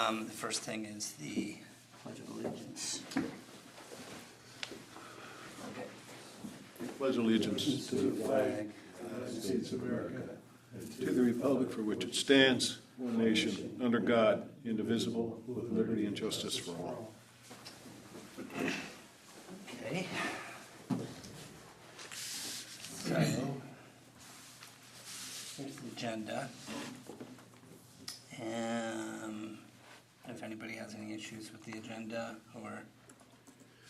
The first thing is the Pledge of Allegiance. Okay. Pledge allegiance to the flag of the United States of America, and to the republic for which it stands, one nation, under God, indivisible, with liberty and justice for all. Okay. So, here's the agenda. If anybody has any issues with the agenda or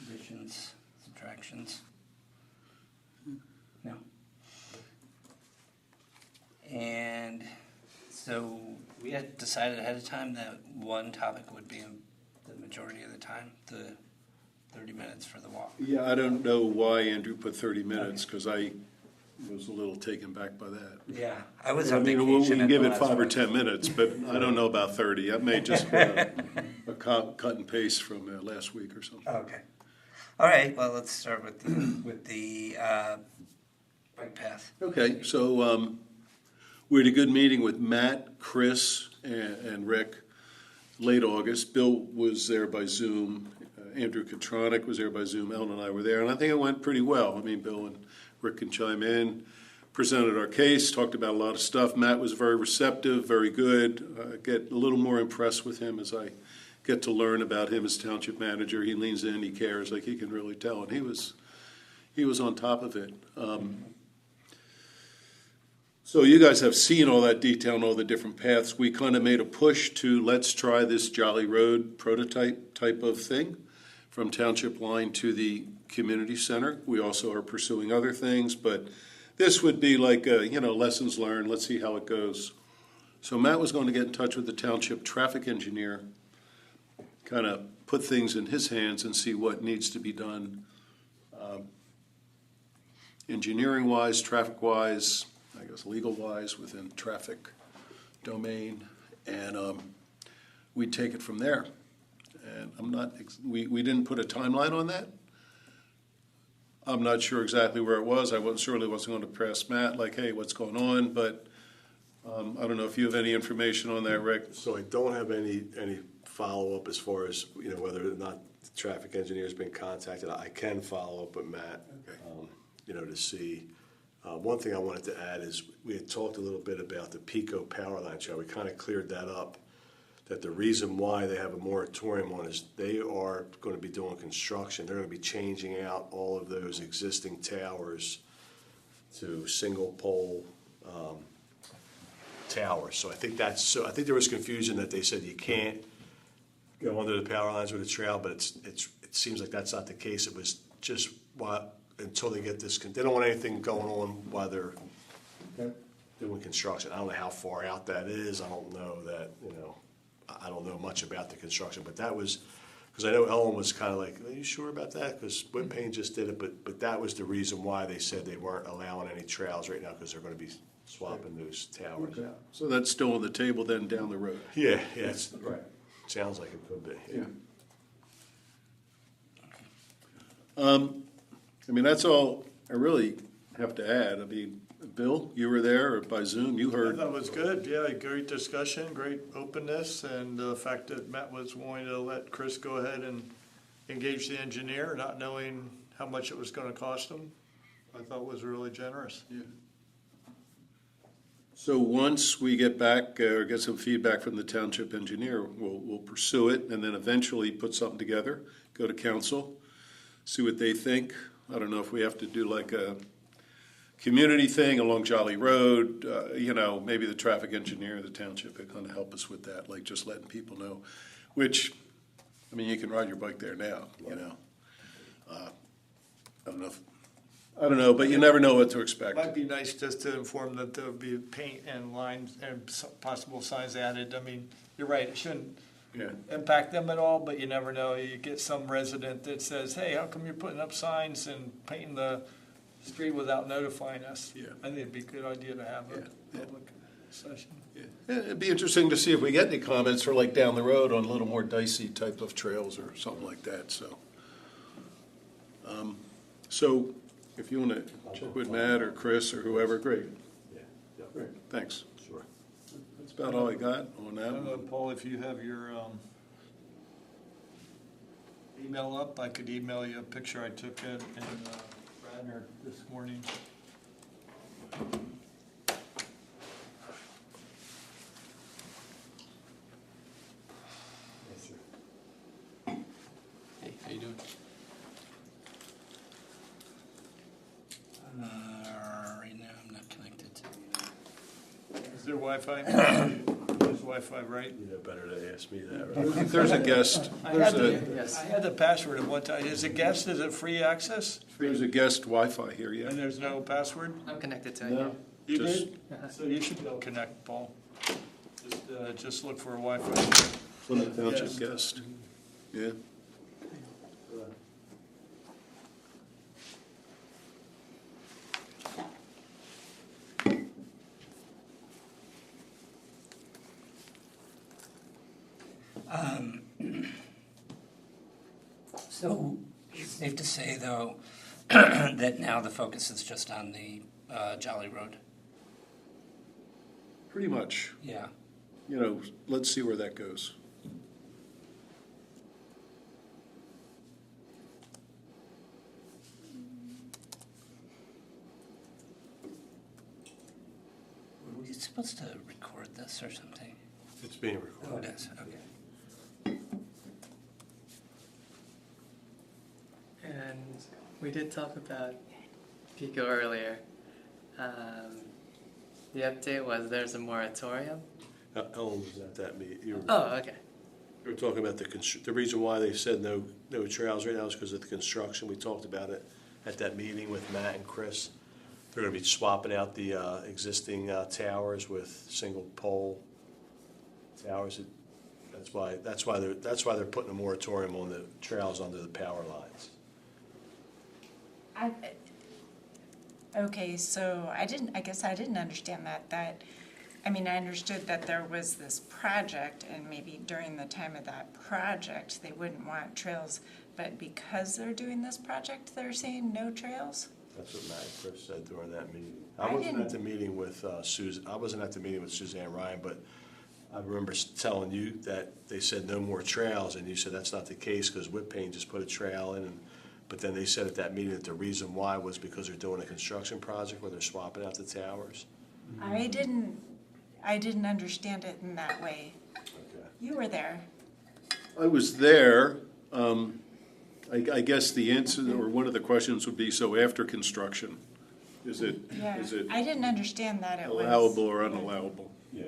additions, subtractions. No. And so we had decided ahead of time that one topic would be the majority of the time, the 30 minutes for the walk. Yeah, I don't know why Andrew put 30 minutes, because I was a little taken back by that. Yeah, I was I on mean, vacation. we can at give the it last 5 or one. 10 minutes, but I don't know about 30. That may just be a cut and paste from last week or something. Okay. All right. Well, let's start with the bike path. Okay, so we had a good meeting with Matt, Chris, and Rick late August. Bill was there by Zoom. Andrew Katronic was there by Zoom. Ellen and I were there, and I think it went pretty well. I mean, Bill and Rick can chime in, presented our case, talked about a lot of stuff. Matt was very receptive, very good. I get a little more impressed with him as I get to learn about him as township manager. He leans in, he cares, like he can really tell, and he was on top of it. So you guys have seen all that detail and all the different paths. We kind of made a push to let's try this Jolly Road prototype type of thing from Township Line to the community center. We also are pursuing other things, but this would be like, lessons learned. Let's see how it goes. So Matt was going to get in touch with the township traffic engineer, kind of put things in his hands and see what needs to be done engineering-wise, traffic-wise, I guess legal-wise within traffic domain, and we'd take it from there. And we didn't put a timeline on that. I'm not sure exactly where it was. I certainly wasn't going to press Matt like, hey, what's going on? But I don't know if you have any information on that, Rick. So I don't have any follow-up as far as, whether or not the traffic engineer's been contacted. I can follow up with Matt, Okay. to see. One thing I wanted to add is we had talked a little bit about the Pico power line trail. We kind of cleared that up, that the reason why they have a moratorium on is they are going to be doing construction. They're going to be changing out all of those existing towers to single pole towers. So I think I think there was confusion that they said you can't go under the power lines with a trail, but it seems like that's not the case. It was just until they get this, they don't want anything going on while they're doing construction. I don't know how far out that is. I don't know that, I don't know much about the construction, but that was, because I know Ellen was kind of like, are you sure about that? Because Whit Payne just did it, but that was the reason why they said they weren't allowing any trails right now, because they're going to be swapping those towers out. So that's still on the table then down the road. Yeah, it's, right. Sounds like it could be. Yeah. I mean, that's all I really have to add. I mean, Bill, you were there or by Zoom, you I heard. thought it was good, yeah, great discussion, great openness, and the fact that Matt was willing to let Chris go ahead and engage the engineer, not knowing how much it was gonna cost him, I thought was really generous. Yeah. So once we get back or get some feedback from the township engineer, we'll pursue it and then eventually put something together, go to council, see what they think. I don't know if we have to do like a community thing along Jolly Road, maybe the traffic engineer, the township could kind of help us with that, like just letting people know, which, I mean, you can ride your bike there now, I don't know, but you never know what to expect. Might be nice just to inform that there would be paint and lines and possible signs added. I mean, you're right, it shouldn't Yeah. impact them at all, but you never know. You get some resident that says, hey, how come you're putting up signs and painting the street without notifying us? Yeah. I think it'd be a good idea to have a Yeah. public session. Yeah, it'd be interesting to see if we get any comments for like down the road on a little more dicey type of trails or something like that, so. So if you want to check with Matt or Chris or whoever, great. Yeah. Great, thanks. Sure. That's about all I got on I that don't know, one. Paul, if you have your email up, I could email you a picture I took in Radnor this morning. Hey, how you doing? Right now, I'm not connected. Is there Wi-Fi? There's Wi-Fi, right? You know better to ask me that, right? There's a guest, I had there's I had the password at one time. Is it guest, is it free access? there's a guest Wi-Fi here, yeah. And there's no password? I'm connected to it. No, You just did? So you should go connect, Paul. Just look for a Wi-Fi. Plymouth Township guest, yeah. So, it's safe to say, though, that now the focus is just on the Jolly Road? Pretty much, Yeah. you know, let's see where that goes. Were we supposed to record this or something? It's being Oh, recorded. it is, okay. And we did talk about Pico earlier. The update was there's a moratorium. Ellen was at that meeting. You Oh, okay. were talking about the reason why they said no trails right now is because of the construction. We talked about it at that meeting with Matt and Chris. They're gonna be swapping out the existing towers with single pole towers. That's why they're putting a moratorium on the trails under the power lines. Okay, so I guess I didn't understand that, I mean, I understood that there was this project, and maybe during the time of that project, they wouldn't want trails, but because they're doing this project, they're saying no trails? That's what Matt and Chris said during that meeting. I I wasn't didn't- at the meeting with I wasn't at the meeting with Suzanne Ryan, but I remember telling you that they said no more trails, and you said that's not the case because Whip Payne just put a trail in. But then they said at that meeting that the reason why was because they're doing a construction project where they're swapping out the towers. I didn't understand it in that way. Okay. You were there. I was there. I guess the answer, or one of the questions would be, so after construction, is it Yeah, I didn't understand that it was. allowable or unallowable? Yeah.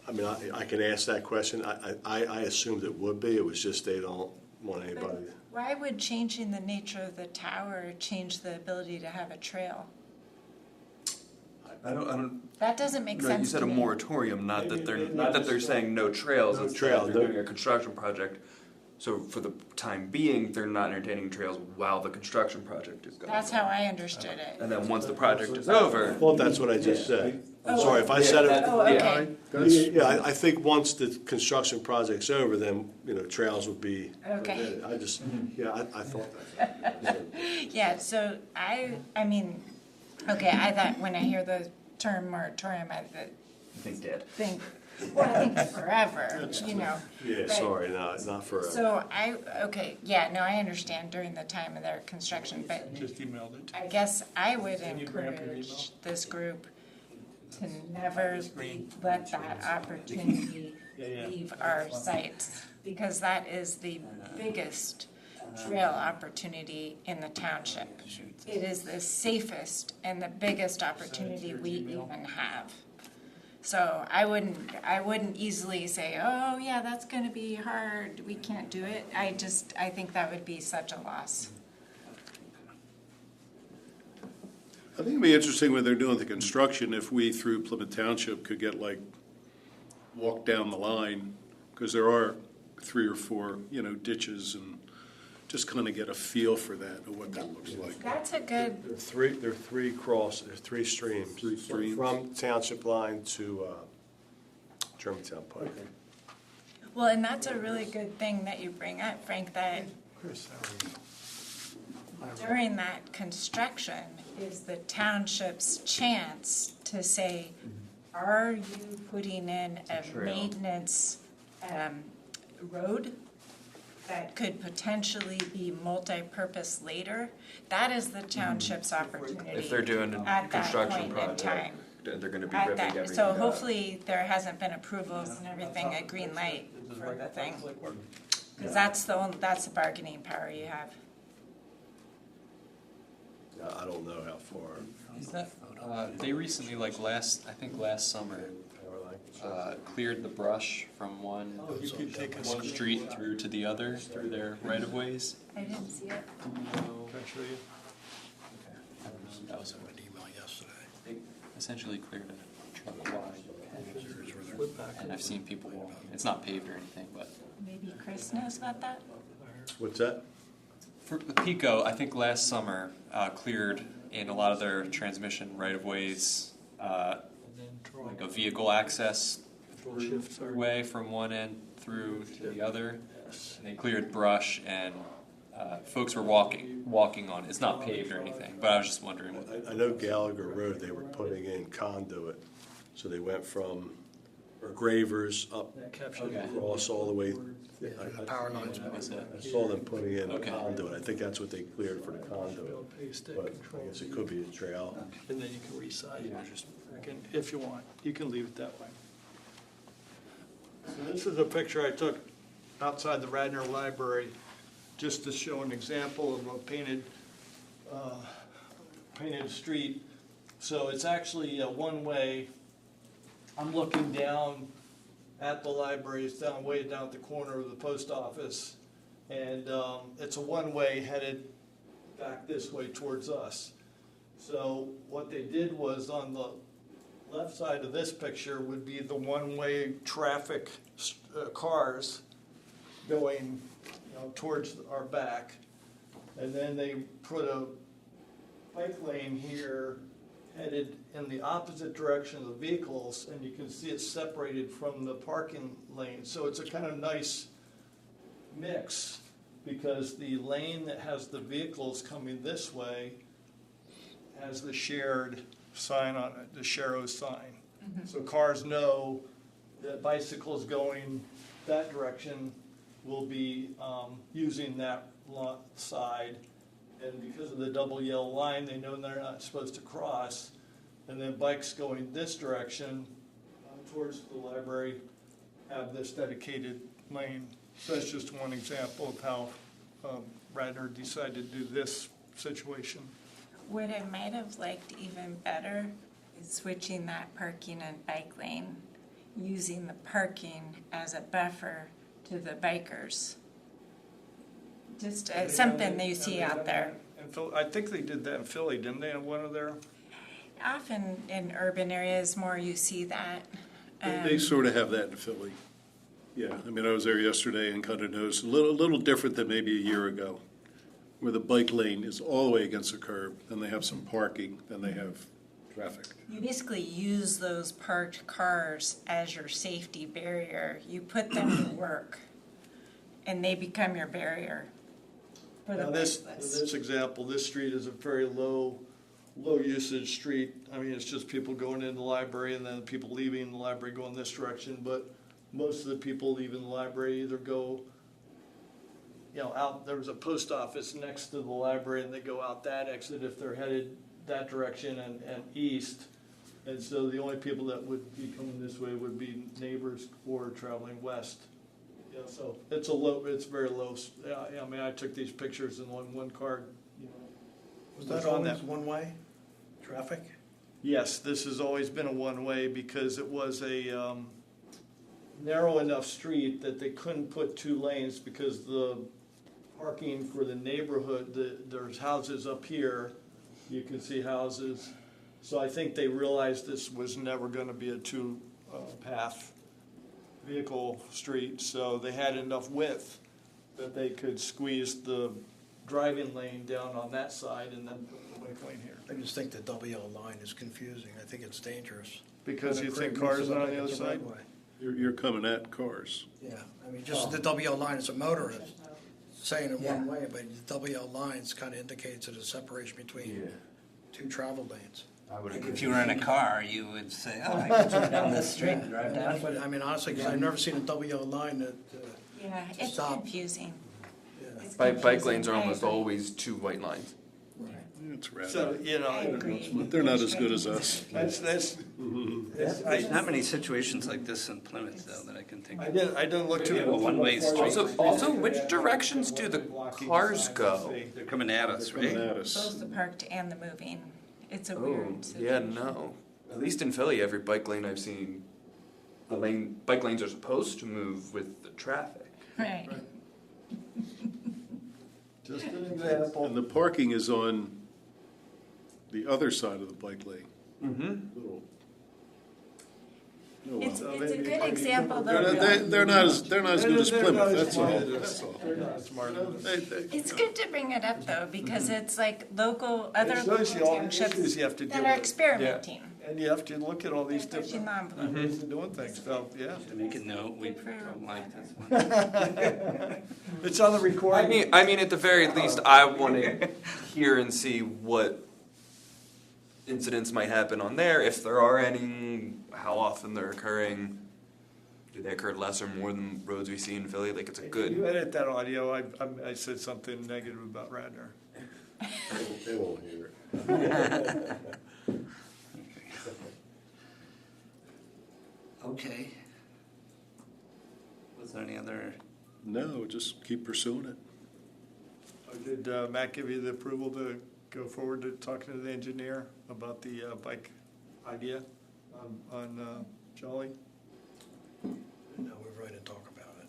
I mean, I can ask that question. I assumed it would be. It was just they don't want But anybody. why would changing the nature of the tower change the ability to have a trail? I don't, That doesn't make no, sense you said to a me. moratorium, not that they're saying no trails, No it's trail, that they're no- doing a construction project. So for the time being, they're not entertaining trails while the construction project is going. That's how I understood it. And then once the project is over, Well, that's what I just said. I'm Oh, sorry if I said it. Oh, okay. Yeah, I think once the construction project's over, then, trails would be Okay. permitted. I thought that. Yeah, so I mean, okay, I thought when I hear the term moratorium, I I think dead. think, well, I think forever, you know. Yeah, But- sorry, no, not forever. So I understand during the time of their construction, but Just emailed it. I guess I would Can you bring up your email? encourage this group to never let that opportunity Yeah. leave our sites, because that is the biggest trail opportunity in the township. It is the safest and the biggest opportunity we even have. So I wouldn't easily say, oh, yeah, that's gonna be hard, we can't do it. I think that would be such a loss. I think it'd be interesting when they're doing the construction, if we, through Plymouth Township, could get walk down the line, because there are 3 or 4, ditches, and just kind of get a feel for that, of what that looks like. That's a good, There are three streams. Three streams. From Township Line to Germantown Pike. well, and that's a really good thing that you bring up, Frank, that Chris, during that construction is the township's chance to say, are you putting in a trail. maintenance road that could potentially be multi-purpose later? That is the township's opportunity. If they're doing a at that construction point in project, time. then they're gonna be At ripping that, everything so up. hopefully there hasn't been approvals and everything, a green light for the thing. Because that's the bargaining power you have. I don't know how far. Is that, they recently, like I think last summer, cleared the brush from one street through to the other, through their right of ways. I didn't see it. Can I show you? That was an email yesterday. They essentially cleared a truck wide. And I've seen people walk. It's not paved or anything, but Maybe Chris knows about that? What's that? for the Pico, I think last summer, cleared in a lot of their transmission right of ways, like a vehicle access way from one end through to the other. And they cleared brush and folks were walking on it. It's not paved or anything, but I was just wondering. I know Gallagher Road, they were putting in conduit, so they went from Gravers up across all the way. Power lines. I saw them putting in Okay. conduit, I think that's what they cleared for the conduit, but I guess it could be a trail. And then you can resize it, if you want. You can leave it that way. So this is a picture I took outside the Radnor Library, just to show an example of a painted street. So it's actually a one-way. I'm looking down at the library, it's down way down at the corner of the post office. And it's a one-way headed back this way towards us. So what they did was on the left side of this picture would be the one-way traffic cars going towards our back. And then they put a bike lane here headed in the opposite direction of the vehicles, and you can see it's separated from the parking lane. So it's a kind of nice mix, because the lane that has the vehicles coming this way has the shared sign on it, the Sharrow sign. So cars know that bicycles going that direction will be using that side. And because of the double yellow line, they know they're not supposed to cross. And then bikes going this direction towards the library have this dedicated lane. So that's just one example of how Radnor decided to do this situation. What I might have liked even better is switching that parking and bike lane, using the parking as a buffer to the bikers. Just something that you see out there. I think they did that in Philly, didn't they, in one of their? Often in urban areas more you see that. They sort of have that in Philly. Yeah, I mean, I was there yesterday and kind of noticed a little different than maybe a year ago, where the bike lane is all the way against the curb, then they have some parking, then they have traffic. You basically use those parked cars as your safety barrier. You put them to work and they become your barrier for the Now this bicyclists. example, this street is a very low usage street. I mean, it's just people going in the library and then people leaving the library going this direction. But most of the people leaving the library either go, out. There was a post office next to the library and they go out that exit if they're headed that direction and east. And so the only people that would be coming this way would be neighbors or traveling west. So it's very low. I mean, I took these pictures in one car. Was that always one-way traffic? Yes, this has always been a one-way because it was a narrow enough street that they couldn't put two lanes because the parking for the neighborhood, there's houses up here. You can see houses. So I think they realized this was never going to be a two-path vehicle street, so they had enough width that they could squeeze the driving lane down on that side and then put the bike lane here. I just think the double yellow line is confusing. I think it's dangerous. Because you think It cars makes it are look on the like other it's a side? roadway. You're coming at cars. Yeah, I mean, just the double yellow line, it's a motorist saying it one way, but the double yellow lines kind of indicates that a separation between two travel lanes. I would If you were in a car, you would say, oh, I can turn down this street and drive down. But, I mean, honestly, because I've never seen a double yellow line that, Yeah, it's Stop. confusing. It's Bike confusing. lanes are I almost agree. always 2 white lines. It's rad. So, you I know, agree. They're not as good as us. that's, There's not many situations like this in Plymouth, though, that I can think I of. didn't look too. We have a one-way street. Also, which directions do the cars go? They're coming at us, Coming right? at us. Both the parked and the moving. It's a Oh, weird yeah, situation. no. At least in Philly, every bike lane I've seen, bike lanes are supposed to move with the traffic. Right. Just an example. And the parking is on the other side of the bike lane. Mm-hmm. Little- Oh, It's well. a good example, though. They're not as good as They're Plymouth, not as that's all. smart. That's all. They're not smart. It's good to bring it up, though, because it's like local, other It shows you local all the issues townships you have to deal that with. are experimenting. And you have to look at all these They're pushing different the envelope. ways of doing things, so, yeah. To make a note, we Good for- don't like this one. It's on the recording. I mean, at the very least, I want to hear and see what incidents might happen on there, if there are any, how often they're occurring. Do they occur less or more than roads we see in Philly? Like, it's a You good. edit that audio, I said something negative about Radnor. They won't hear it. Okay. Was there any other, No, just keep pursuing it. Did Matt give you the approval to go forward to talking to the engineer about the bike idea on Jolly? no, we really didn't talk about it.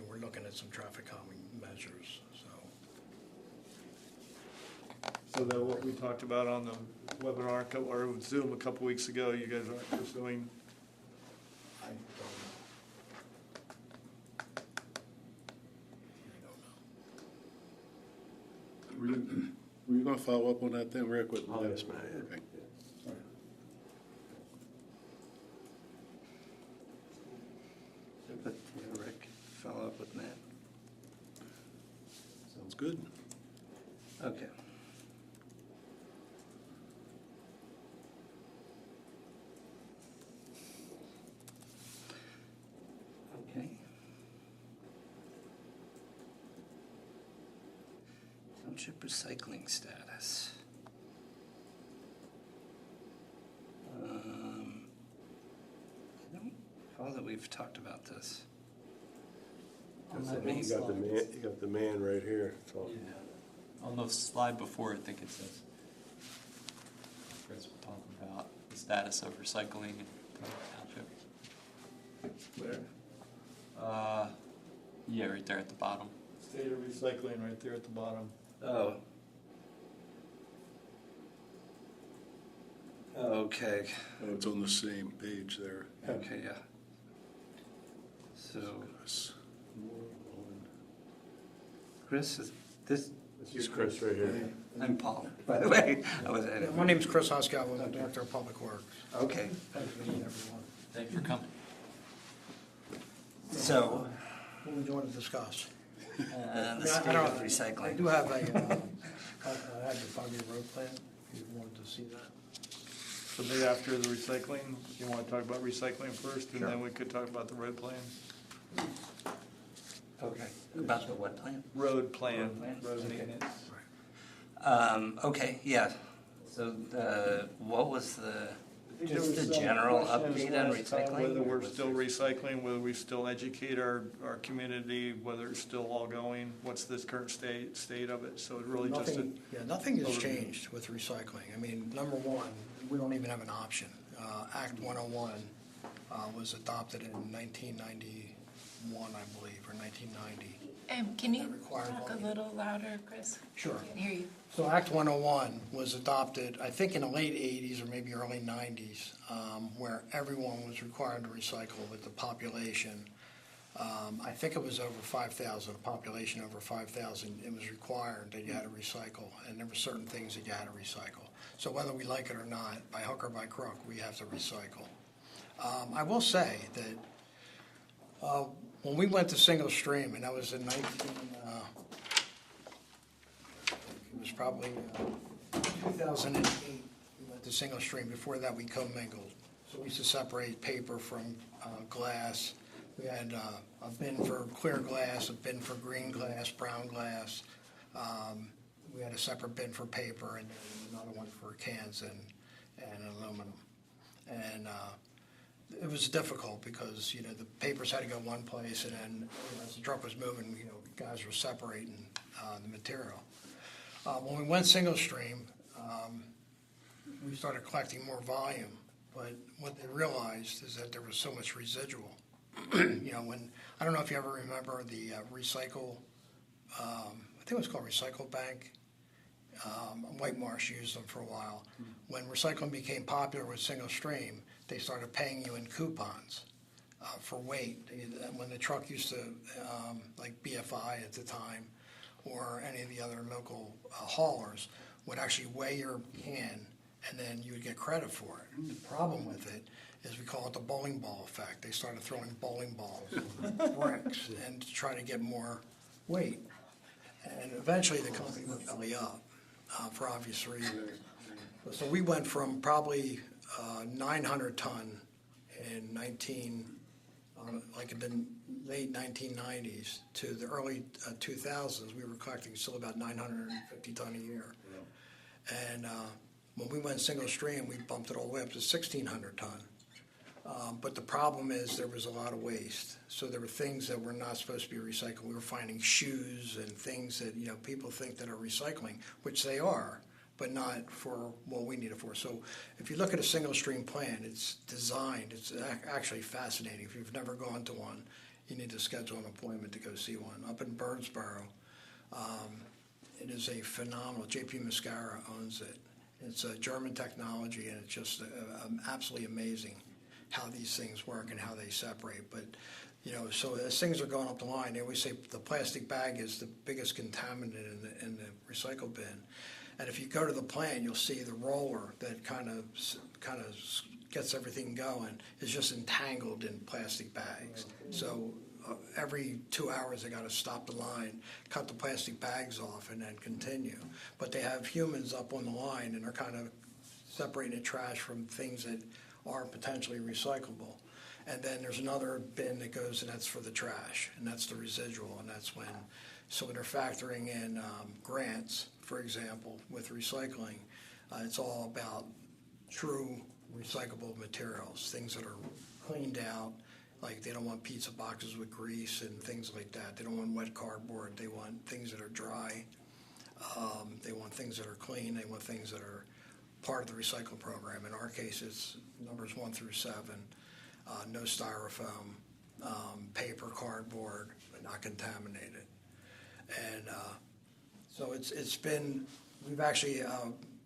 We're looking at some traffic calming measures, so. So that what we talked about on the webinar or Zoom a couple weeks ago, you guys aren't pursuing? I don't know. Were you gonna follow up on that then, Rick? with- Oh, yes, Matt, yeah. Okay. but Rick, follow up with Matt? Sounds good. Okay. Okay. Township recycling status. I don't recall that we've talked about this. On that main You got the man right here, so. On the slide before, I think it says, Chris will talk about the status of recycling in Plymouth Township. Where? Yeah, right there at the bottom. State of recycling right there at the bottom. Oh. Okay, Oh, it's on the same page there. okay, yeah. So, Yes. Chris, is this, This is Chris right here. I'm Paul, by the way. I was, Yeah, my name's Chris Hoskow, I'm the Director of Public Works. okay, Thanks for meeting everyone. Thank you for coming. so, What would you want to discuss? the I state don't- of I recycling. do have I have the 5-year road plan, if you wanted to see that. So maybe after the recycling, you want to talk about recycling first, and Sure. then we could talk about the road plan? Okay, about the what plan? Road plan, Road plan? road Okay. maintenance. Okay, yeah. So, what was the, think there just was the some general questions update on last time, recycling? Whether or we're was still there- recycling, whether we still educate our community, whether it's still all going, what's this current state of it? So it really just, Nothing has overview. changed with recycling. I mean, number one, we don't even have an option. Act 101 was adopted in 1991, I believe, or 1990. Can you That requires talk a all- little louder, Chris? Sure. I can hear you. So Act 101 was adopted, I think, in the late 80s or maybe early 90s, where everyone was required to recycle with the population. I think it was over 5,000, a population over 5,000, it was required that you had to recycle, and there were certain things that you had to recycle. So whether we like it or not, by hook or by crook, we have to recycle. I will say that when we went to single stream, and that was in was probably 2008, we went to single stream. Before that, we commingled. So we used to separate paper from glass. We had a bin for clear glass, a bin for green glass, brown glass. We had a separate bin for paper and another one for cans and aluminum. And it was difficult because, the papers had to go one place, and then as the truck was moving, guys were separating the material. When we went single stream, we started collecting more volume, but what they realized is that there was so much residual. When, I don't know if you ever remember the recycle, I think it was called Recycle Bank. White Marsh used them for a while. When recycling became popular with single stream, they started paying you in coupons for weight. When the truck used to, like BFI at the time, or any of the other local haulers, would actually weigh your can, and then you would get credit for it. The problem with it is we call it the bowling ball effect. They started throwing bowling balls, bricks, and to try to get more weight. And eventually the company went belly up for obvious reasons. So we went from probably 900 ton in in the late 1990s to the early 2000s. We were collecting still about 950 ton a year. And when we went single stream, we bumped it all the way up to 1,600 ton. But the problem is there was a lot of waste. So there were things that were not supposed to be recycled. We were finding shoes and things that, people think that are recycling, which they are, but not for what we need it for. So if you look at a single stream plant, it's designed, it's actually fascinating. If you've never gone to one, you need to schedule an appointment to go see one. Up in Birdsboro, it is a phenomenal, JP Mascara owns it. It's a German technology, and it's just absolutely amazing how these things work and how they separate. But, so as things are going up the line, they always say the plastic bag is the biggest contaminant in the recycle bin. And if you go to the plant, you'll see the roller that kind of gets everything going is just entangled in plastic bags. So every 2 hours, they got to stop the line, cut the plastic bags off, and then continue. But they have humans up on the line, and they're kind of separating the trash from things that are potentially recyclable. And then there's another bin that goes, and that's for the trash, and that's the residual, and that's when they're factoring in grants, for example, with recycling. It's all about true recyclable materials, things that are cleaned out. Like, they don't want pizza boxes with grease and things like that. They don't want wet cardboard. They want things that are dry. They want things that are clean. They want things that are part of the recycling program. In our case, it's numbers 1 through 7. No styrofoam, paper, cardboard, but not contaminated. And so it's been, we've actually,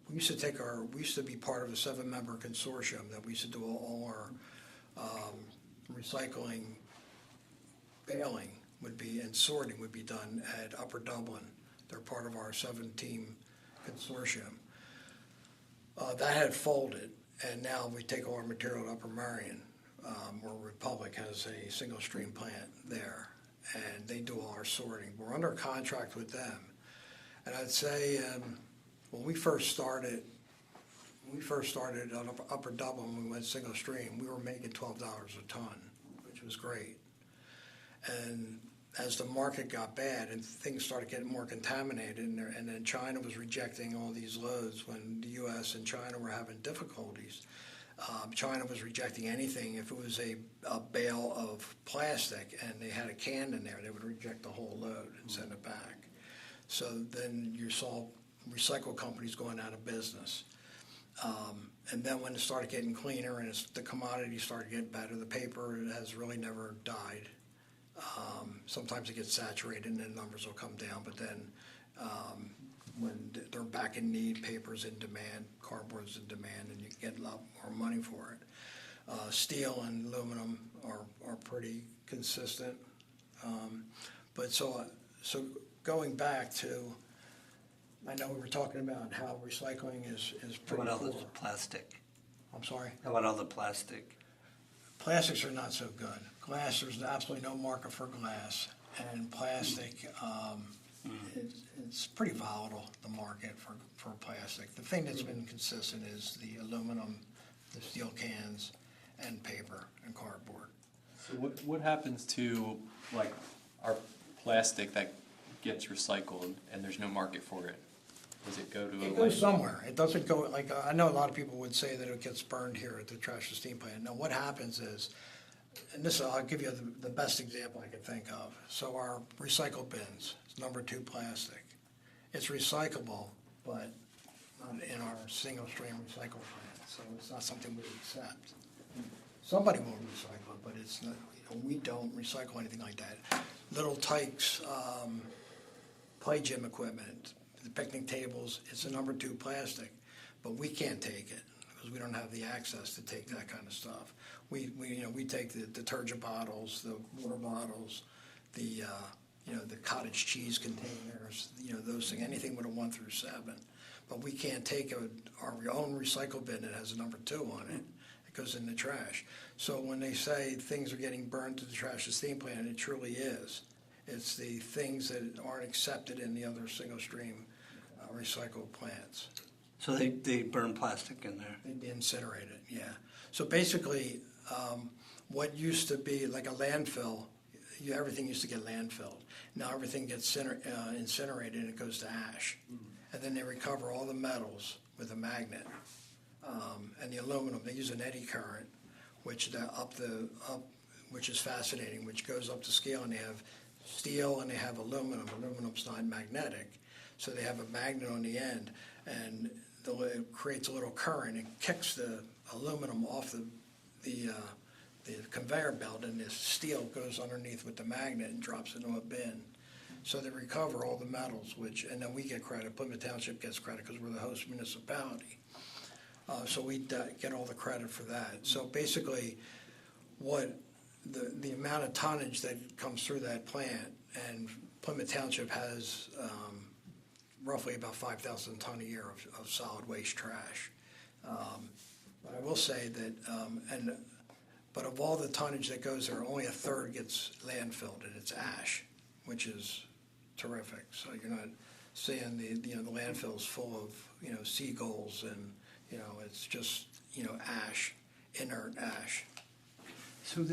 we used to be part of a 7-member consortium that we used to do all our recycling, baling and sorting would be done at Upper Dublin. They're part of our 7-team consortium. That had folded, and now we take all our material to Upper Marion, where Republic has a single stream plant there, and they do all our sorting. We're under contract with them. And I'd say when we first started on Upper Dublin, when we went single stream, we were making $12 a ton, which was great. And as the market got bad and things started getting more contaminated, and then China was rejecting all these loads when the U.S. and China were having difficulties. China was rejecting anything. If it was a bale of plastic and they had a can in there, they would reject the whole load and send it back. So then you saw recycle companies going out of business. And then when it started getting cleaner and the commodity started getting better, the paper has really never died. Sometimes it gets saturated and then numbers will come down, but then when they're back in need, paper's in demand, cardboard's in demand, and you can get a lot more money for it. Steel and aluminum are pretty consistent. But so going back to, I know we were talking about how recycling is How pretty about all the cool. plastic? I'm sorry? How about all the plastic? Plastics are not so good. Glass, there's absolutely no market for glass. And plastic, it's pretty volatile, the market for plastic. The thing that's been consistent is the aluminum, the steel cans, and paper and cardboard. So what happens to like our plastic that gets recycled and there's no market for it? Does it go to It a goes somewhere. It doesn't go, like, I know a lot of people would say that it gets burned here at the trash and steam plant. Now, what happens is, and this, I'll give you the best example I could think of. So our recycle bins, it's number 2 plastic. It's recyclable, but not in our single stream recycle plant, so it's not something we accept. Somebody will recycle it, but it's not, we don't recycle anything like that. Little Tykes, play gym equipment, the picnic tables, it's a number 2 plastic, but we can't take it because we don't have the access to take that kind of stuff. We take the detergent bottles, the water bottles, the cottage cheese containers, those things, anything with a 1 through 7. But we can't take our own recycle bin that has a number 2 on it. It goes in the trash. So when they say things are getting burned to the trash and steam plant, it truly is. It's the things that aren't accepted in the other single stream recycle plants. So they burn plastic in there? They incinerate it, yeah. So basically, what used to be like a landfill, everything used to get landfilled. Now everything gets incinerated and it goes to ash. And then they recover all the metals with a magnet. And the aluminum, they use an eddy current, which is fascinating, which goes up to scale, and they have steel and they have aluminum. Aluminum's not magnetic, so they have a magnet on the end, and it creates a little current. It kicks the aluminum off the conveyor belt, and the steel goes underneath with the magnet and drops into a bin. So they recover all the metals, and then we get credit. Plymouth Township gets credit because we're the host municipality. So we get all the credit for that. So basically, what the amount of tonnage that comes through that plant, and Plymouth Township has roughly about 5,000 ton a year of solid waste trash. But I will say that, but of all the tonnage that goes there, only 1/3 gets landfilled, and it's ash, which is terrific. So you're not seeing the landfills full of seagulls, and it's just ash, inert ash. So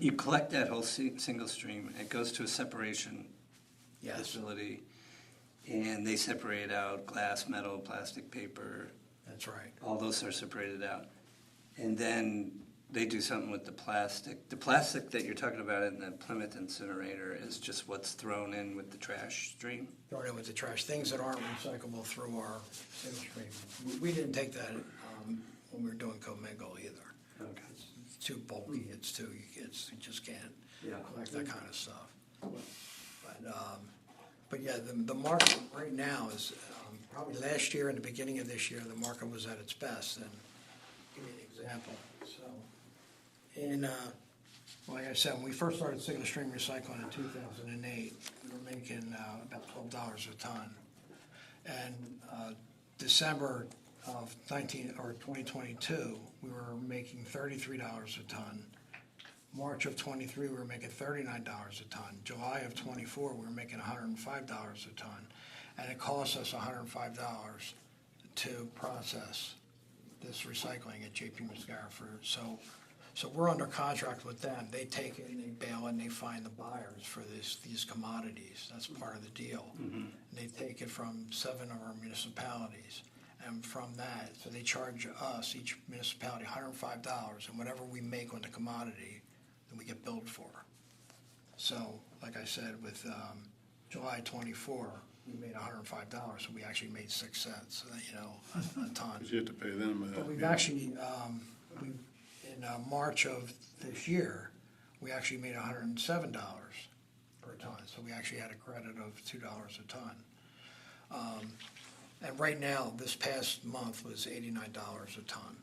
you collect that whole single stream, it goes to a separation facility, and they separate out glass, metal, plastic, paper. That's right. All those are separated out. And then they do something with the plastic. The plastic that you're talking about in the Plymouth incinerator is just what's thrown in with the trash stream? Thrown in with the trash, things that aren't recyclable through our single stream. We didn't take that when we were doing commingle either. Okay. It's too bulky, you just can't collect that kind of stuff. But yeah, the market right now is, probably last year and the beginning of this year, the market was at its best. And give you an example. So, like I said, when we first started single stream recycling in 2008, we were making about $12 a ton. And December of 2022, we were making $33 a ton. March of 23, we were making $39 a ton. July of 24, we were making $105 a ton. And it cost us $105 to process this recycling at JP Mascara. So we're under contract with them. They take it and they bail and they find the buyers for these commodities. That's part of the deal. Mm-hmm. And they take it from 7 of our municipalities. And from that, so they charge us, each municipality, $105, and whatever we make on the commodity, then we get billed for. So, like I said, with July 24, we made $105, so we actually made 6 cents, a ton. Because you have to pay them. But we've actually, in March of this year, we actually made $107 per ton, so we actually had a credit of $2 a ton. And right now, this past month was $89 a ton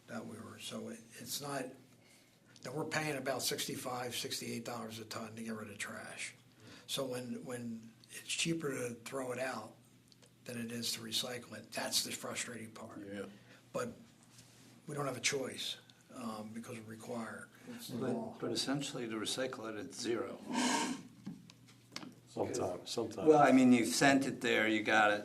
that we were, so it's not, that we're paying about $65, $68 a ton to get rid of trash. So when it's cheaper to throw it out than it is to recycle it, that's the frustrating part. Yeah. But we don't have a choice because we're required. It's the law. But essentially to recycle it, it's zero. Sometimes. Well, I mean, you sent it there, you got it,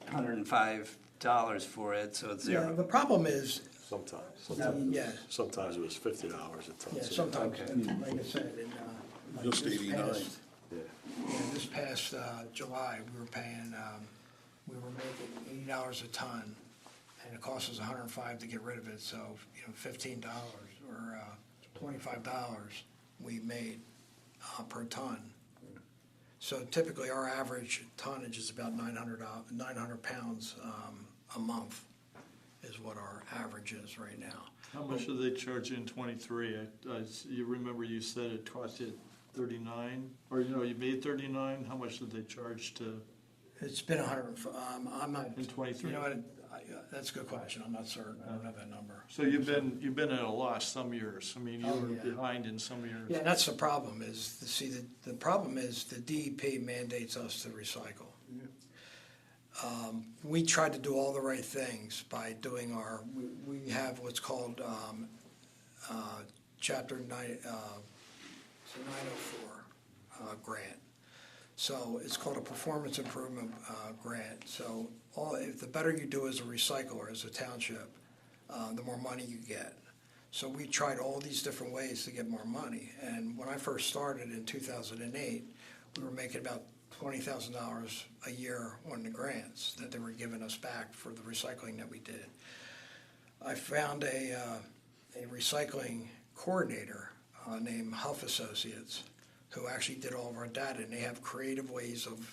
$105 for it, so it's Yeah, zero. the problem is, yeah, Sometimes it was $50 a ton. yeah, so- sometimes, Okay. like I said, like Just this 89. past- Yeah. Yeah, this past July, we were paying, we were making $80 a ton, and it cost us $105 to get rid of it, so, $15 or $25 we made per ton. So typically, our average tonnage is about 900 pounds a month is what our average is right now. How much do they charge you in '23? You remember you said it cost you 39, or you made 39. How much did they charge to It's been 100, I'm not. in '23? You know what, that's a good question, I'm not certain, I don't have that number. So you've been at a loss some years. I mean, you Oh, were yeah. behind in some years. Yeah, that's the problem, is, the problem is the DEP mandates us to recycle. We tried to do all the right things by doing we have what's called Chapter 904 grant. So it's called a performance improvement grant. So if the better you do as a recycler, as a township, the more money you get. So we tried all these different ways to get more money. And when I first started in 2008, we were making about $20,000 a year on the grants that they were giving us back for the recycling that we did. I found a recycling coordinator named Huff Associates, who actually did all of our data, and they have creative ways of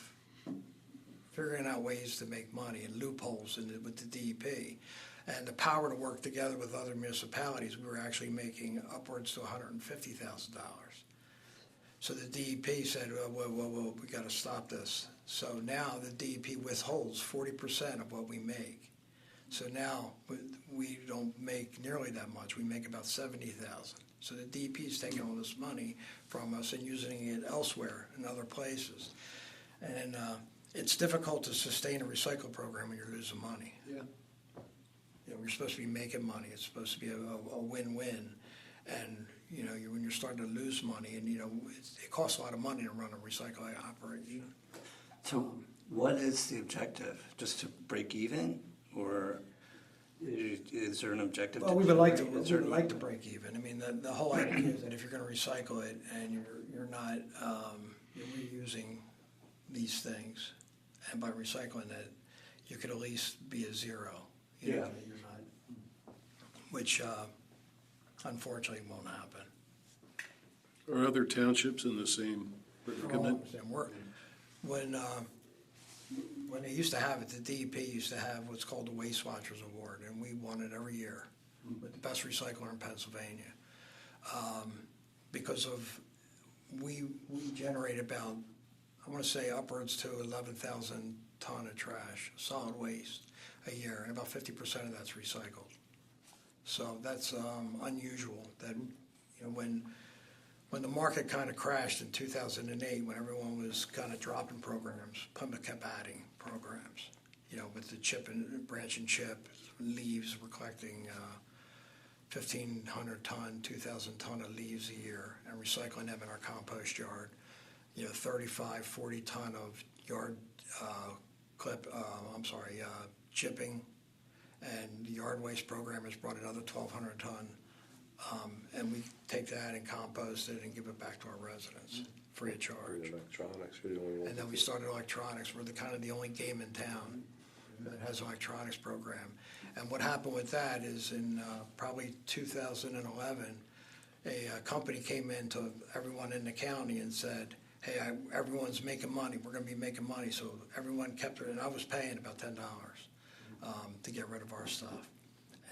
figuring out ways to make money and loopholes with the DEP. And the power to work together with other municipalities, we were actually making upwards to $150,000. So the DEP said, whoa, we gotta stop this. So now the DEP withholds 40% of what we make. So now we don't make nearly that much, we make about $70,000. So the DEP is taking all this money from us and using it elsewhere in other places. And it's difficult to sustain a recycle program when you're losing money. Yeah. We're supposed to be making money, it's supposed to be a win-win. And, when you're starting to lose money, and, it costs a lot of money to run a recycling operation. So what is the objective? Just to break even, or is there an objective? Well, we to would like generate? Is there- to break even. I mean, the whole idea is that if you're gonna recycle it and you're not, you're reusing these things, and by recycling it, you could at least be a zero. Yeah. You're not, which, unfortunately won't happen. Are other townships in the same predicament? When they used to have it, the DEP used to have what's called the Waste Watchers Award, and we won it every year with the best recycler in Pennsylvania. Because we generate about, I want to say upwards to 11,000 ton of trash, solid waste a year, and about 50% of that's recycled. So that's unusual that, when the market kind of crashed in 2008, when everyone was kind of dropping programs, Puma kept adding programs. With the chip and branch and chip, leaves, we're collecting 1,500 ton, 2,000 ton of leaves a year and recycling them in our compost yard. 35, 40 ton of yard chipping. And the yard waste program has brought another 1,200 ton. And we take that and compost it and give it back to our residents, free of charge. Electronics, we're the only ones. And then we started electronics. We're the only game in town that has an electronics program. And what happened with that is in probably 2011, a company came in to everyone in the county and said, hey, everyone's making money. We're going to be making money. So everyone kept it, and I was paying about $10 to get rid of our stuff.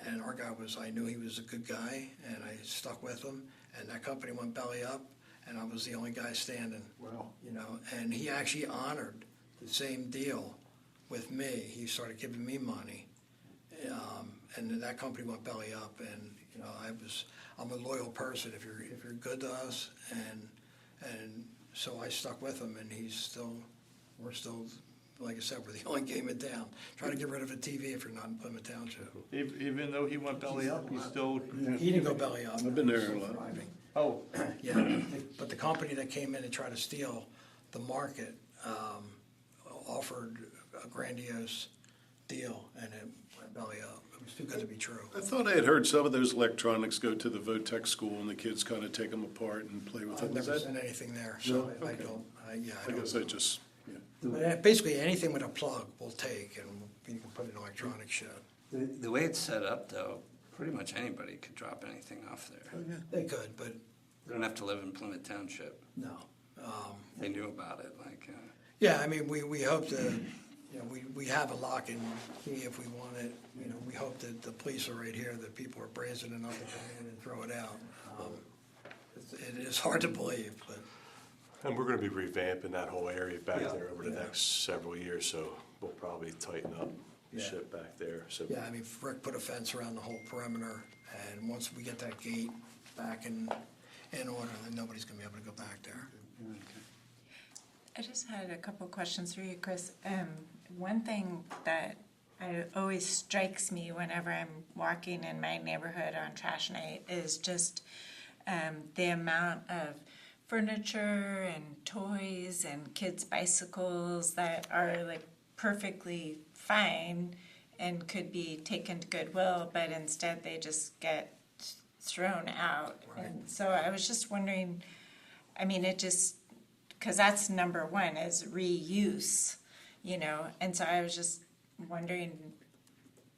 And our guy I knew he was a good guy, and I stuck with him, and that company went belly up, and I was the only guy standing. Wow. And he actually honored the same deal with me. He started giving me money, and then that company went belly up, and, I'm a loyal person if you're good to us, and so I stuck with him, and we're still, like I said, we're the only game in town. Try to get rid of a TV if you're not in Plymouth Township. Even though he went belly up, he still. He didn't go belly up. I've been there a lot. Thriving. Oh, Yeah, but the company that came in and tried to steal the market offered a grandiose deal, and it went belly up. It was too good to be true. I thought I had heard some of those electronics go to the Votech school and the kids kind of take them apart and play with I've them. Is never that? seen anything there, so No? I Okay. don't, yeah, I I don't. guess I just, yeah. But basically, anything with a plug we'll take, and you can put it in electronic shed. The way it's set up, though, pretty much anybody could drop anything off there. They could, but You don't have to live in Plymouth Township. no. They knew about it, like, Yeah, I mean, we hope to, we have a lock and key if we want it. We hope that the police are right here, that people are brazen enough to come in and throw it out. It is hard to believe, but And we're gonna be revamping that whole area back Yeah. there over the Yeah. next several years, so we'll probably tighten up the Yeah. shit back there, so. yeah, I mean, Rick put a fence around the whole perimeter, and once we get that gate back in order, then nobody's gonna be able to go back there. I just had a couple questions for you, Chris. One thing that always strikes me whenever I'm walking in my neighborhood on trash night is just the amount of furniture and toys and kids' bicycles that are like perfectly fine and could be taken to Goodwill, but instead they just get thrown out. Right. And so I was just wondering, I mean, it just, because that's number one is reuse, and so I was just wondering,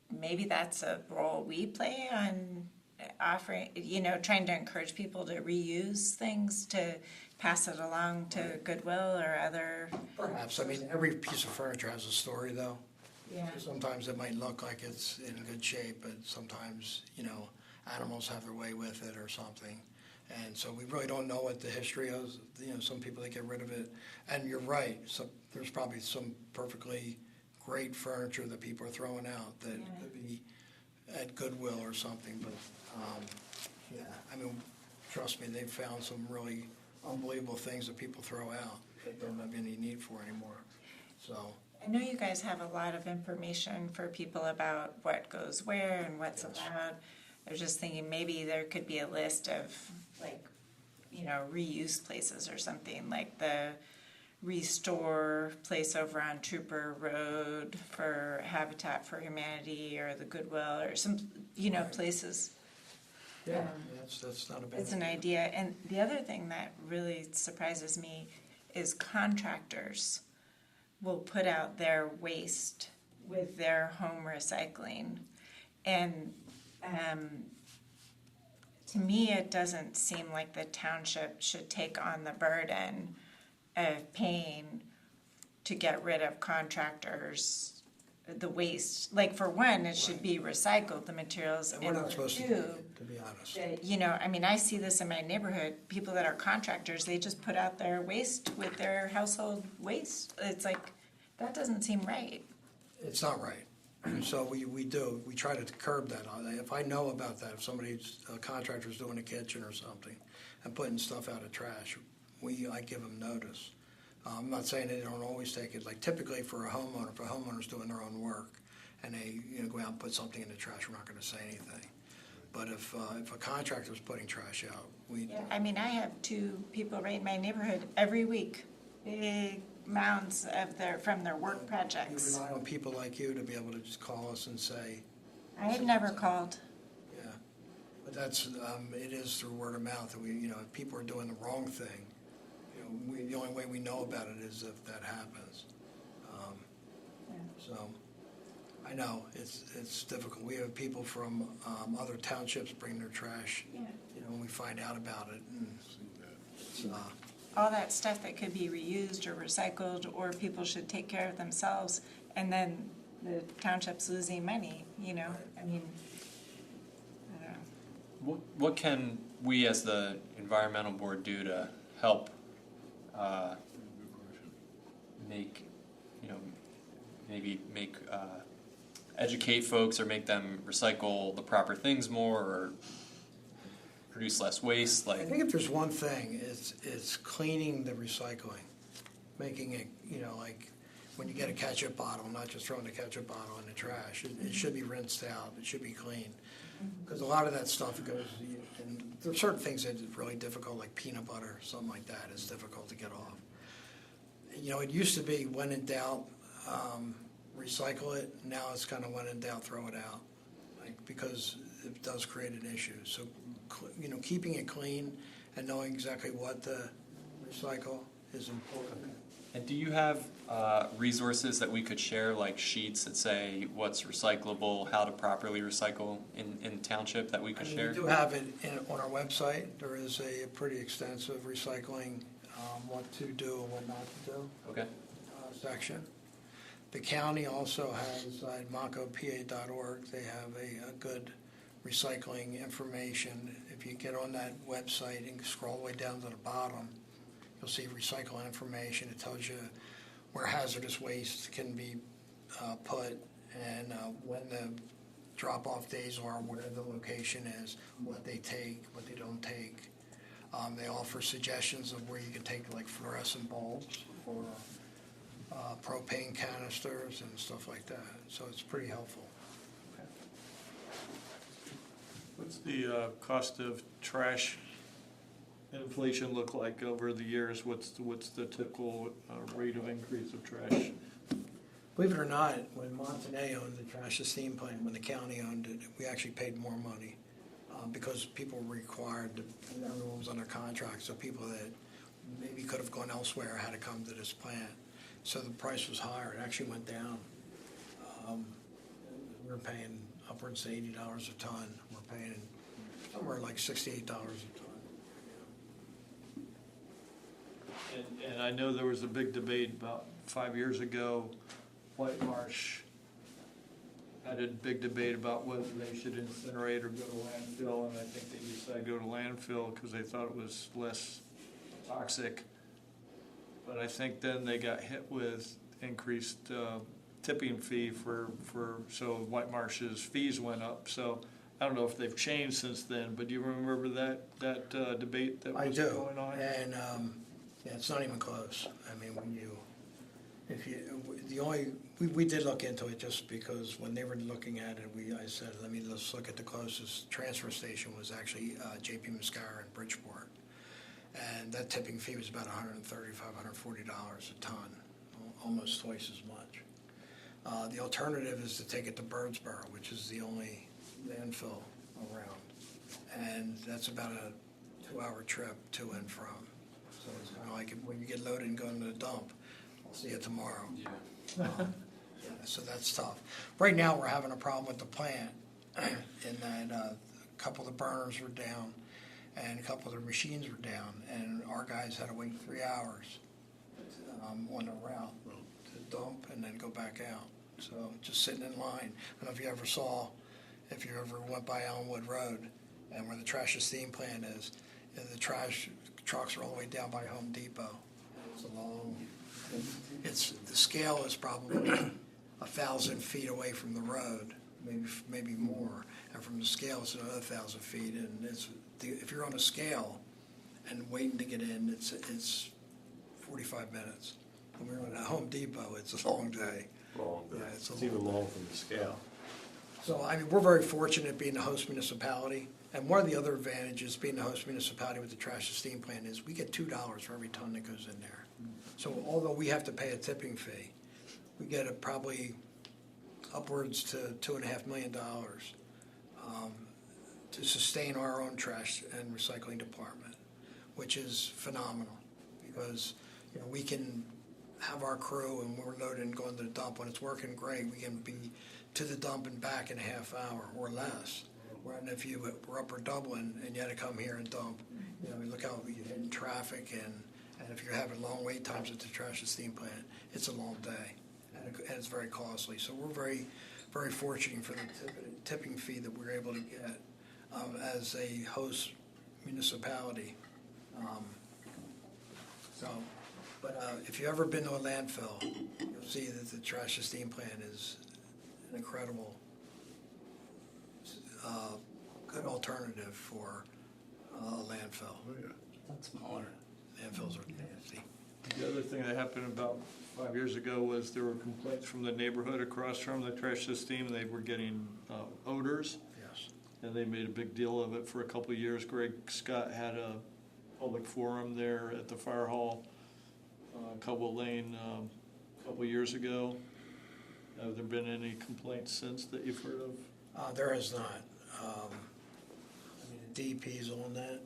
maybe that's a role we play on offering, trying to encourage people to reuse things, to pass it along to Goodwill or other. Perhaps, I mean, every piece of furniture has a story, though. Yeah. Sometimes it might look like it's in good shape, but sometimes, animals have their way with it or something. And so we really don't know what the history is. Some people, they get rid of it. And you're right, so there's probably some perfectly great furniture that people are throwing out that could be at Goodwill or something, but, yeah, I mean, trust me, they've found some really unbelievable things that people throw out that don't have any need for anymore, so. I know you guys have a lot of information for people about what goes where and what's allowed. I was just thinking maybe there could be a list of reuse places or something, like the Restore place over on Trooper Road for Habitat for Humanity, or the Goodwill, or some, places. Yeah, that's not a bad. It's an idea. And the other thing that really surprises me is contractors will put out their waste with their home recycling. And to me, it doesn't seem like the township should take on the burden of paying to get rid of contractors, the waste. Like, for one, it should be recycled, the materials. And we're not supposed to, two, to be honest. I mean, I see this in my neighborhood, people that are contractors, they just put out their waste with their household waste. It's like, that doesn't seem right. It's not right. So we try to curb that. If I know about that, if a contractor's doing a kitchen or something and putting stuff out of trash, I give them notice. I'm not saying they don't always take it. Like, typically for a homeowner, if a homeowner's doing their own work and they go out and put something in the trash, we're not going to say anything. But if a contractor's putting trash out, I mean, I have 2 people right in my neighborhood every week, big mounds from their work we projects. rely on people like you to be able to just call us and say, I have never called. yeah. But that's, it is through word of mouth that if people are doing the wrong thing, the only way we know about it is if that happens. So, I know, it's difficult. We have people from other townships bring their trash, Yeah. when we find out about it. And it's, All that stuff that could be reused or recycled, or people should take care of themselves, and then the township's losing money, I mean, I don't know. What can we as the environmental board do to help educate folks or make them recycle the proper things more or produce less waste? I think if there's one thing, it's cleaning the recycling, making it, like when you get a ketchup bottle, not just throwing the ketchup bottle in the trash. It should be rinsed out. It should be clean. Because a lot of that stuff goes, and there are certain things that are really difficult, like peanut butter, something like that is difficult to get off. it used to be when in doubt, recycle it. Now it's kind of when in doubt, throw it out, because it does create an issue. So, keeping it clean and knowing exactly what to recycle is important. And do you have resources that we could share, like sheets that say what's recyclable, how to properly recycle in township that we could share? We do have it on our website. There is a pretty extensive recycling, what to do and what not to do Okay. section. The county also has at macopa.org, they have a good recycling information. If you get on that website and scroll all the way down to the bottom, you'll see recycling information. It tells you where hazardous waste can be put and when the drop-off days are, where the location is, what they take, what they don't take. They offer suggestions of where you can take like fluorescent bulbs or propane canisters and stuff like that. So it's pretty helpful. What's the cost of trash inflation look like over the years? What's the typical rate of increase of trash? Believe it or not, when Montanay owned the trash esteem plant, when the county owned it, we actually paid more money because people were required to, and everyone was under contract, so people that maybe could have gone elsewhere had to come to this plant. So the price was higher. It actually went down. We were paying upwards of $80 a ton. We're paying somewhere like $68 a ton. And I know there was a big debate about 5 years ago. White Marsh had a big debate about whether they should incinerate or go to landfill, and I think they decided to go to landfill because they thought it was less toxic. But I think then they got hit with increased tipping fee so White Marsh's fees went up. So I don't know if they've changed since then, but do you remember that debate that was going on? And yeah, it's not even close. I mean, we did look into it just because when they were looking at it, I said, let's look at the closest transfer station was actually J.P. Mascara in Bridgeport. And that tipping fee was about $135, $140 a ton, almost twice as much. The alternative is to take it to Birdsboro, which is the only landfill around. And that's about a 2-hour trip to and from. So it's kind of like when you get loaded and go into the dump, I'll see you tomorrow. Yeah. So that's tough. Right now, we're having a problem with the plant in that a couple of the burners were down and a couple of the machines were down, and our guys had to wait 3 hours on the route to dump and then go back out. So just sitting in line. I don't know if you ever went by Elmwood Road and where the trash esteem plant is, and the trash trucks are all the way down by Home Depot. The scale is probably 1,000 feet away from the road, maybe more, and from the scale it's another 1,000 feet. And if you're on a scale and waiting to get in, it's 45 minutes. When we're at Home Depot, it's a long day. Long day. Yeah, It's even long from the scale. So, we're very fortunate being a host municipality. And one of the other advantages being a host municipality with the trash esteem plant is we get $2 for every ton that goes in there. So although we have to pay a tipping fee, we get probably upwards to $2.5 million to sustain our own trash and recycling department, which is phenomenal because we can have our crew and we're loaded and going to the dump. When it's working great, we can be to the dump and back in a half hour or less. And if you were Upper Dublin and you had to come here and dump, look how you hit in traffic, and if you're having long wait times at the trash esteem plant, it's a long day, and it's very costly. So we're very, very fortunate for the tipping fee that we're able to get as a host municipality. But if you've ever been to a landfill, you'll see that the trash esteem plant is an incredible good alternative for a landfill. Oh, yeah. That's smaller. Landfills are nasty. The other thing that happened about 5 years ago was there were complaints from the neighborhood across from the trash esteem. They were getting odors. Yes. And they made a big deal of it for a couple of years. Greg Scott had a public forum there at the fire hall Caldwell Lane, a couple years ago. Have there been any complaints since that you've heard of? There is not. The DEP's on that,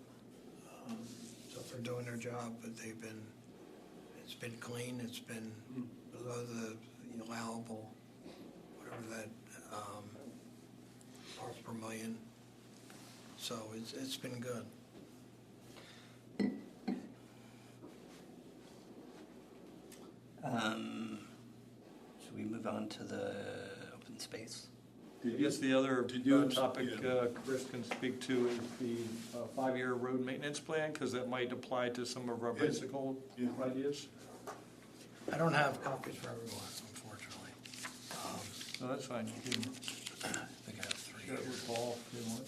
so they're doing their job, but it's been clean, it's been below the allowable, whatever that, parts per million. So it's been good. Should we move on to the open space? I guess the other Did you- topic yeah. Chris can speak to is the 5-year road maintenance plan, because that might apply to some of our bicycle Yeah. ideas. I don't have copies for everyone, unfortunately. No, that's fine. You can I think I have 3 share it here. with Paul if you want.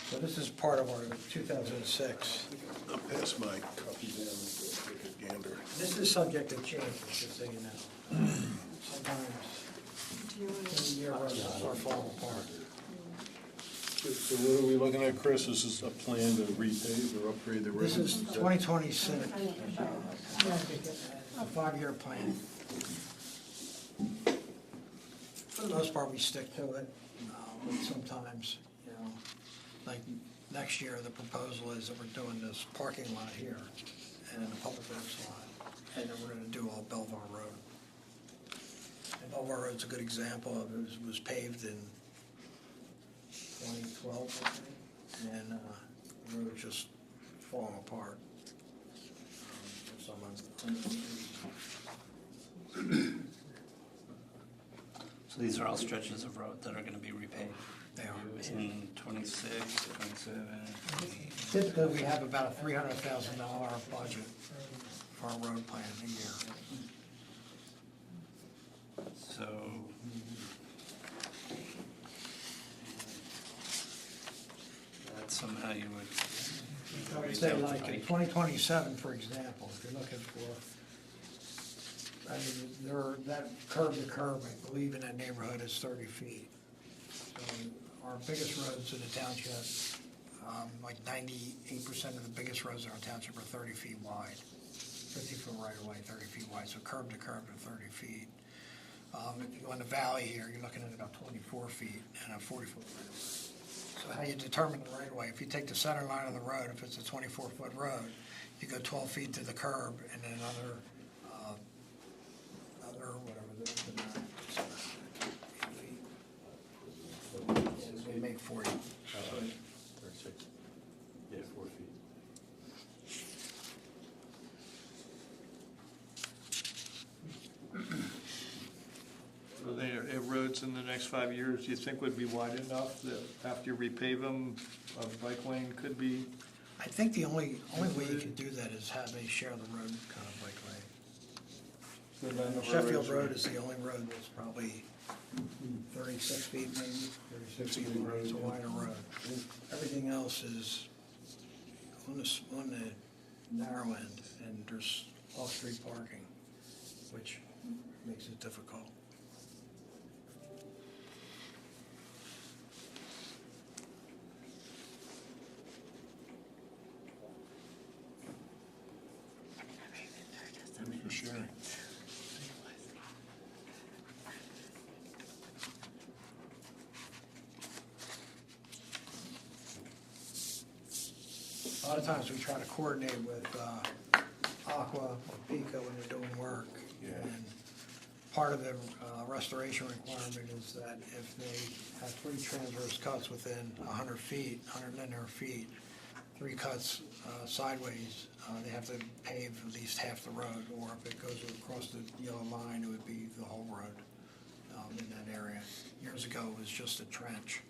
So this is part of our 2006. I'll pass my copy down and take a gander. This is subject to change, just so you know. Sometimes, the year runs start falling apart. So what are we looking at, Chris? This is a plan to repave or upgrade the road? This is 2026, a 5-year plan. For the most part, we stick to it, but sometimes, like next year, the proposal is that we're doing this parking lot here and the public works lot, and then we're gonna do all Belvoir Road. And Belvoir Road's a good example of it, was paved in 2012, I think, and the road's just falling apart. So these are all stretches of road that are gonna be repaid They are. in 26, 27. Typically, we have about a $300,000 budget for our road plan a year. So that somehow you would. Say like in 2027, for example, if you're looking for, that curb to curb, I believe in that neighborhood is 30 feet. So our biggest roads in the township, like 98% of the biggest roads in our township are 30 feet wide. 50-foot right of way, 30 feet wide, so curb to curb are 30 feet. If you go in the valley here, you're looking at about 24 feet and a 40-foot right of way. So how you determine the right of way, if you take the center line of the road, if it's a 24-foot road, you go 12 feet to the curb and then another whatever, we make 40. 36. Yeah, 4 feet. So the roads in the next 5 years, do you think would be wide enough that after you repave them, a bike lane could be? I think the only way you can do that is have a share the road kind of bike lane. So then the Sheffield roads- Road is the only road that's probably 36 feet maybe, 36 feet wide, it's a wider road. Everything else is on the narrow end, and there's off-street parking, which makes it difficult. Thanks for sharing. A lot of times we try to coordinate with Aqua or Pico when they're doing work. And part of the restoration requirement is that if they have 3 transverse cuts within 100 feet, 100 linear feet, 3 cuts sideways, they have to pave at least half the road, or if it goes across the yellow line, it would be the whole road in that area. Years ago, it was just a trench,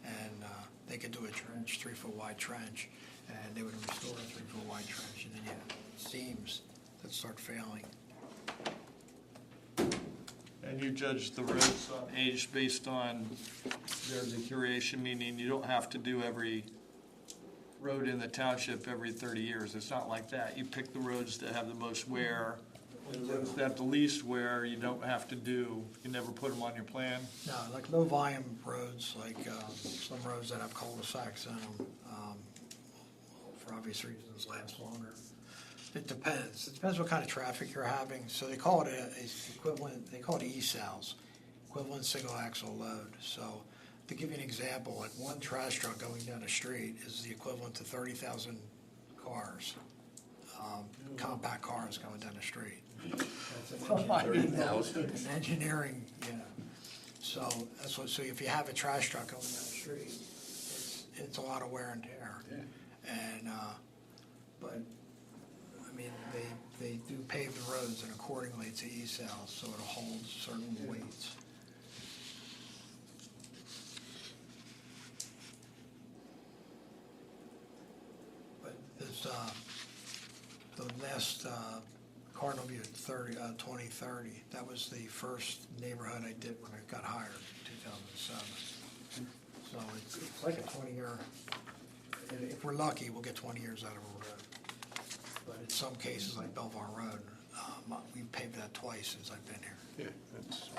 and they could do a trench, 3-foot wide trench, and they would restore a 3-foot wide trench, and then you have seams that start failing. And you judge the roads on age based on their deterioration, meaning you don't have to do every road in the township every 30 years. It's not like that. You pick the roads that have the most wear Is that the least where you don't have to do, you never put them on your plan? No, like low volume roads, like some roads that have cul-de-sacs in them, for obvious reasons, last longer. It depends. It depends what kind of traffic you're having. So they call it a equivalent, they call it ESALs, equivalent single axle load. So to give you an example, like one trash truck going down the street is the equivalent to 30,000 cars, compact cars going down the street. That's an engineering, yeah. So that's what. So if you have a trash truck going down the street, it's a lot of wear and tear. Yeah. And but I mean, they do pave the roads, and accordingly to ESAL, so it'll hold certain weights. But this the last. Cardinal View 2030, that was the first neighborhood I did when I got hired in 2007. So it's like a 20-year, if we're lucky, we'll get 20 years out of a road. But in some cases, like Belvoir Road, we've paved that twice since I've been here. Yeah, that's,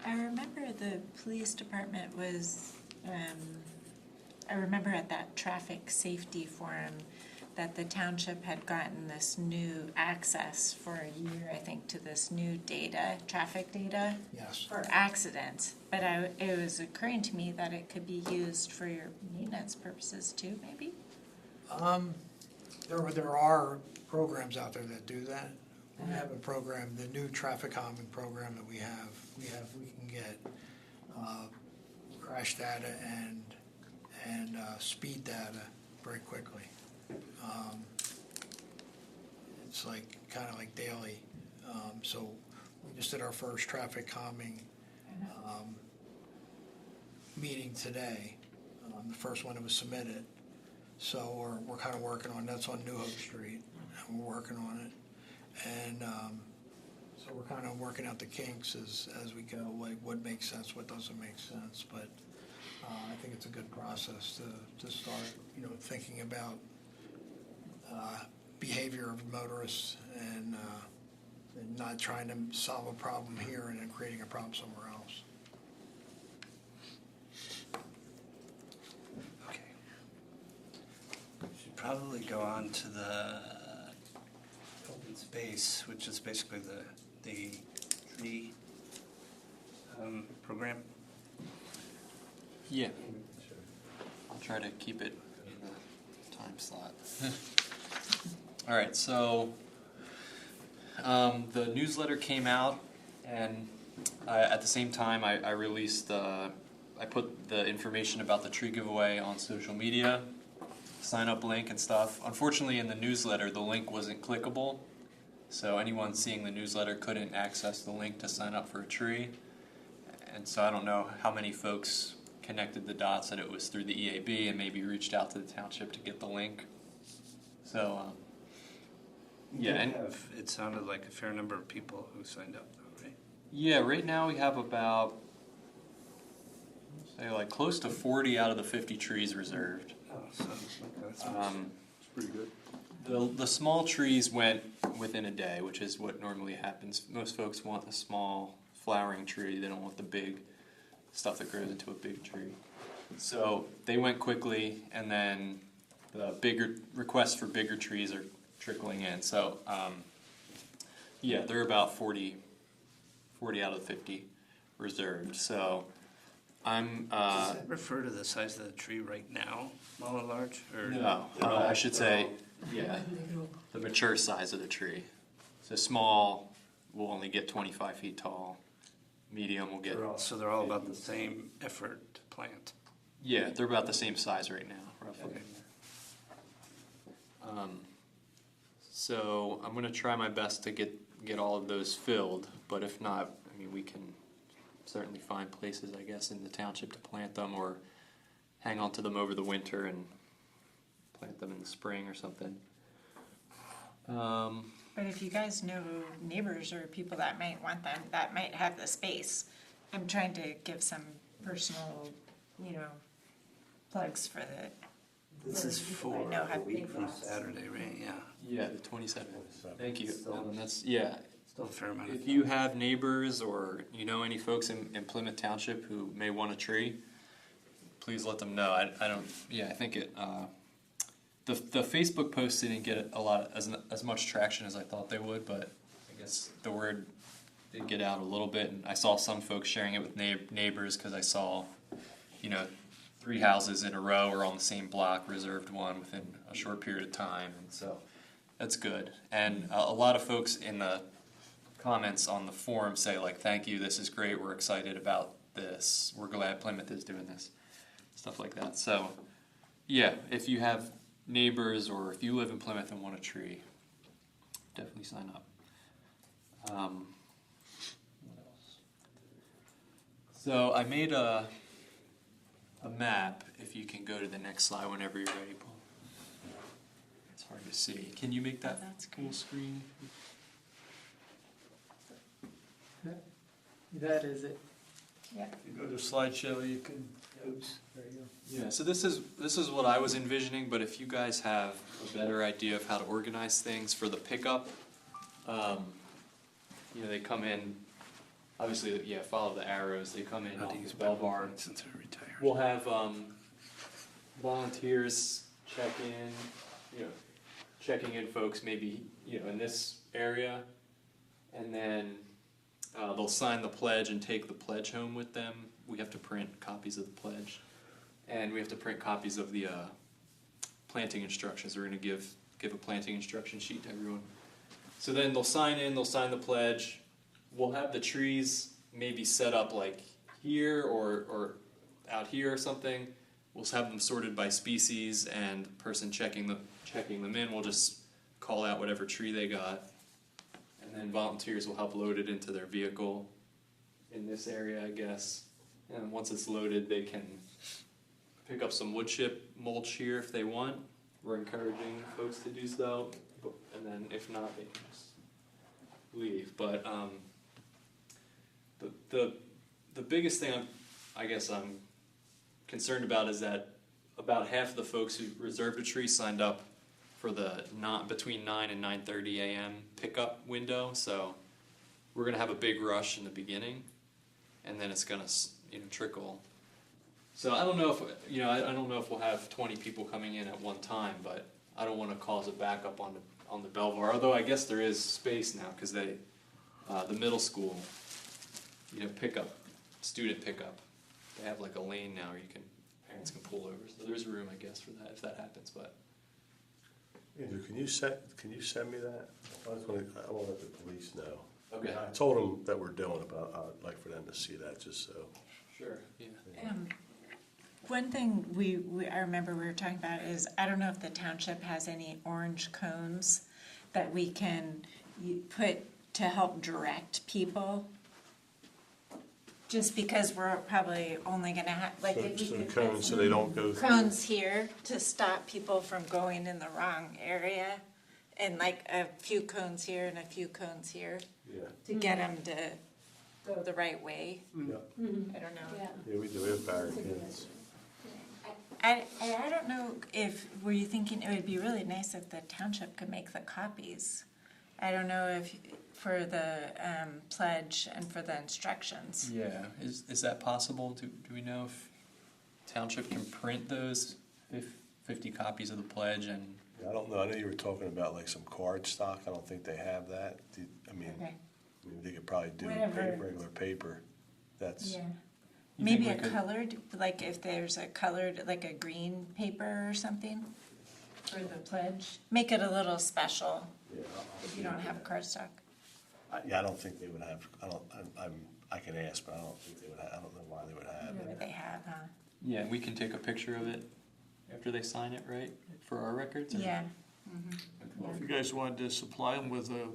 I remember the police department was, I remember at that traffic safety forum that the township had gotten this new access for a year, I think, to this new data, traffic data. Yes. For accidents. But it was occurring to me that it could be used for your maintenance purposes too, maybe? There are programs out there that do that. We have a program, the new traffic calming program that we can get crash data and speed data very quickly. It's like kind of like daily. So we just did our first traffic calming meeting today. The first one that was submitted. So we're kind of working on, that's on New Hope Street, and we're working on it. And so we're kind of working out the kinks as we go, like what makes sense, what doesn't make sense. But I think it's a good process to start, thinking about behavior of motorists and not trying to solve a problem here and then creating a problem somewhere else. Okay. We should probably go on to the open space, which is basically the tree program. Yeah. I'll try to keep it in the time slot. All right, so the newsletter came out, and at the same time, I released I put the information about the tree giveaway on social media, sign up link and stuff. Unfortunately, in the newsletter, the link wasn't clickable, so anyone seeing the newsletter couldn't access the link to sign up for a tree. And so I don't know how many folks connected the dots that it was through the EAB and maybe reached out to the township to get the link. So, yeah, and It sounded like a fair number of people who signed up, though, right? yeah, right now we have about, say, like close to 40 out of the 50 trees reserved. Oh, so that's it's pretty good. The small trees went within a day, which is what normally happens. Most folks want a small flowering tree. They don't want the big stuff that grows into a big tree. So they went quickly, and then the bigger requests for bigger trees are trickling in. So yeah, they're about 40 out of 50 reserved. So I'm Does that refer to the size of the tree right now, small or large? Or no, I should say, yeah, the mature size of the tree. So small will only get 25 feet tall. Medium will get, So they're all about the same effort to plant. yeah, they're about the same size right now, roughly. So I'm gonna try my best to get all of those filled, but if not, I mean, we can certainly find places, I guess, in the township to plant them, or hang on to them over the winter and plant them in the spring or something. But if you guys know neighbors or people that might want them, that might have the space. I'm trying to give some personal, plugs for This is for know how a week big from lots. Saturday, right? Yeah. Yeah, the 27th. Thank you. Still- And that's, yeah. Still a fair amount of If you have neighbors or you know any folks in Plymouth Township who may want a tree, please let them know. I don't, yeah, I think it, the Facebook posts didn't get a lot, as much traction as I thought they would, but I guess the word did get out a little bit, and I saw some folks sharing it with neighbors, because I saw, 3 houses in a row or on the same block reserved one within a short period of time, and so that's good. And a lot of folks in the comments on the forum say, like, thank you, this is great, we're excited about this, we're glad Plymouth is doing this, stuff like that. So, yeah, if you have neighbors or if you live in Plymouth and want a tree, definitely sign up. What else? So I made a map, if you can go to the next slide whenever you're ready, Paul. It's hard to see. Can you make that full screen? That is it. Yeah. If you go to slideshow, you can, oops, there you go. Yeah, so this is what I was envisioning, but if you guys have a better idea of how to organize things for the pickup, they come in, obviously, yeah, follow the arrows, they come in How to off use the bell bar. since they're retired. We'll have volunteers checking in folks maybe, in this area, and then they'll sign the pledge and take the pledge home with them. We have to print copies of the pledge, and we have to print copies of the planting instructions. We're going to give a planting instruction sheet to everyone. So then they'll sign in, they'll sign the pledge. We'll have the trees maybe set up like here or out here or something. We'll have them sorted by species, and the person checking them in will just call out whatever tree they got. And then volunteers will help load it into their vehicle in this area, I guess. And once it's loaded, they can pick up some wood chip mulch here if they want. We're encouraging folks to do so. And then if not, they can just leave. But the biggest thing I'm concerned about is that about half of the folks who reserved a tree signed up for the between 9 and 9:30 a.m. pickup window. So we're gonna have a big rush in the beginning, and then it's gonna trickle. So I don't know if I don't know if we'll have 20 people coming in at one time, but I don't want to cause a backup on the Belvoir. Although I guess there is space now because the middle school student pickup, they have like a lane now where parents can pull over. So there's room, I guess, for that if that happens. But Andrew, can you send me that? I want to let the police know. okay, I told them that we're doing it, but I'd like for them to see that just so. sure, yeah. One thing I remember we were talking about is, I don't know if the township has any orange cones that we can put to help direct people. Just because we're probably only gonna have, like, if we So could put cones so they don't go through. cones here to stop people from going in the wrong area. And like a few cones here and a few cones here Yeah, to get them to go the right way. yeah, I don't know. yeah, we do, we have barricades. I don't know were you thinking it would be really nice if the township could make the copies? I don't know if, for the pledge and for the instructions. Yeah, is that possible? Do we know if township can print those 50 copies of the pledge and? I don't know, I know you were talking about like some card stock, I don't think they have that. Okay. They could probably do Whatever. regular paper, that's. Yeah. You Maybe think a we could- colored, like if there's a colored, like a green paper or something for the pledge. Make it a little special Yeah, if you don't have cardstock. I don't think they would have, I can ask, but I don't think they would have, I don't know why they would have Whatever it. they have, huh? Yeah, we can take a picture of it after they sign it, right? For our records? or- Yeah. Well, if you guys wanted to supply them with a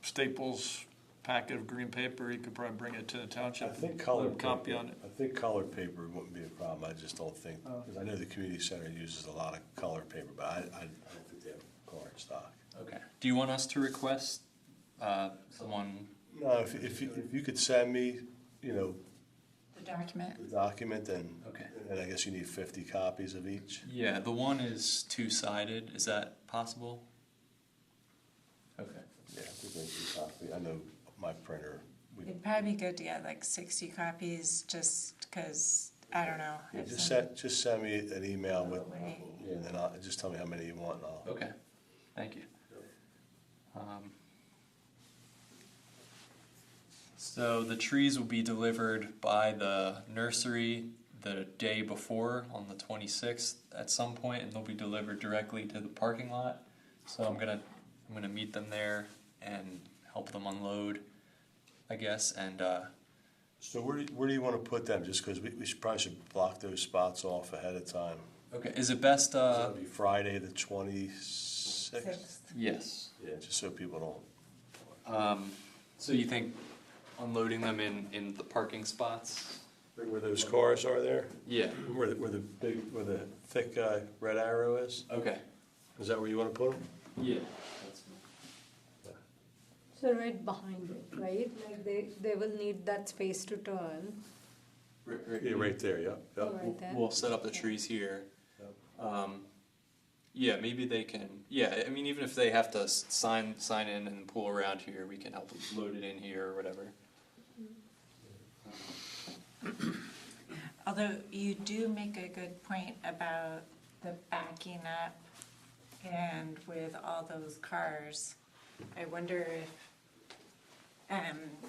Staples packet of green paper, you could probably bring it to the I township. think Let colored them copy paper, on it. I think colored paper wouldn't be a problem, I just don't think, because I know the community center uses a lot of colored paper, but I don't think they have card stock. Okay. Do you want us to request someone? No, if you could send me, The document. the document, and, Okay. and I guess you need 50 copies of each. Yeah, the one is two-sided. Is that possible? Okay. Yeah, I think they need a copy. I know my printer, It'd probably be good to get like 60 copies, just because, I don't know. if just send me an email with, Right. and then just tell me how many you want, and I'll. Okay, thank you. So the trees will be delivered by the nursery the day before, on the 26th at some point, and they'll be delivered directly to the parking lot. So I'm gonna meet them there and help them unload, I guess, and So where do you want to put them? Just because we probably should block those spots off ahead of time. okay, is it best, That'll be Friday, the 26th. yes. Yeah, just so people don't. So you think unloading them in the parking spots? Where those cars are there? Yeah. Where the thick red arrow is? Okay. Is that where you want to put them? Yeah. So right behind it, right? Like they will need that space to turn. Yeah, right there, yeah. Oh, right there. We'll set up the trees here. Yeah, maybe they can. Yeah, I mean, even if they have to sign in and pull around here, we can help load it in here or whatever. Although you do make a good point about the backing up, and with all those cars, I wonder if,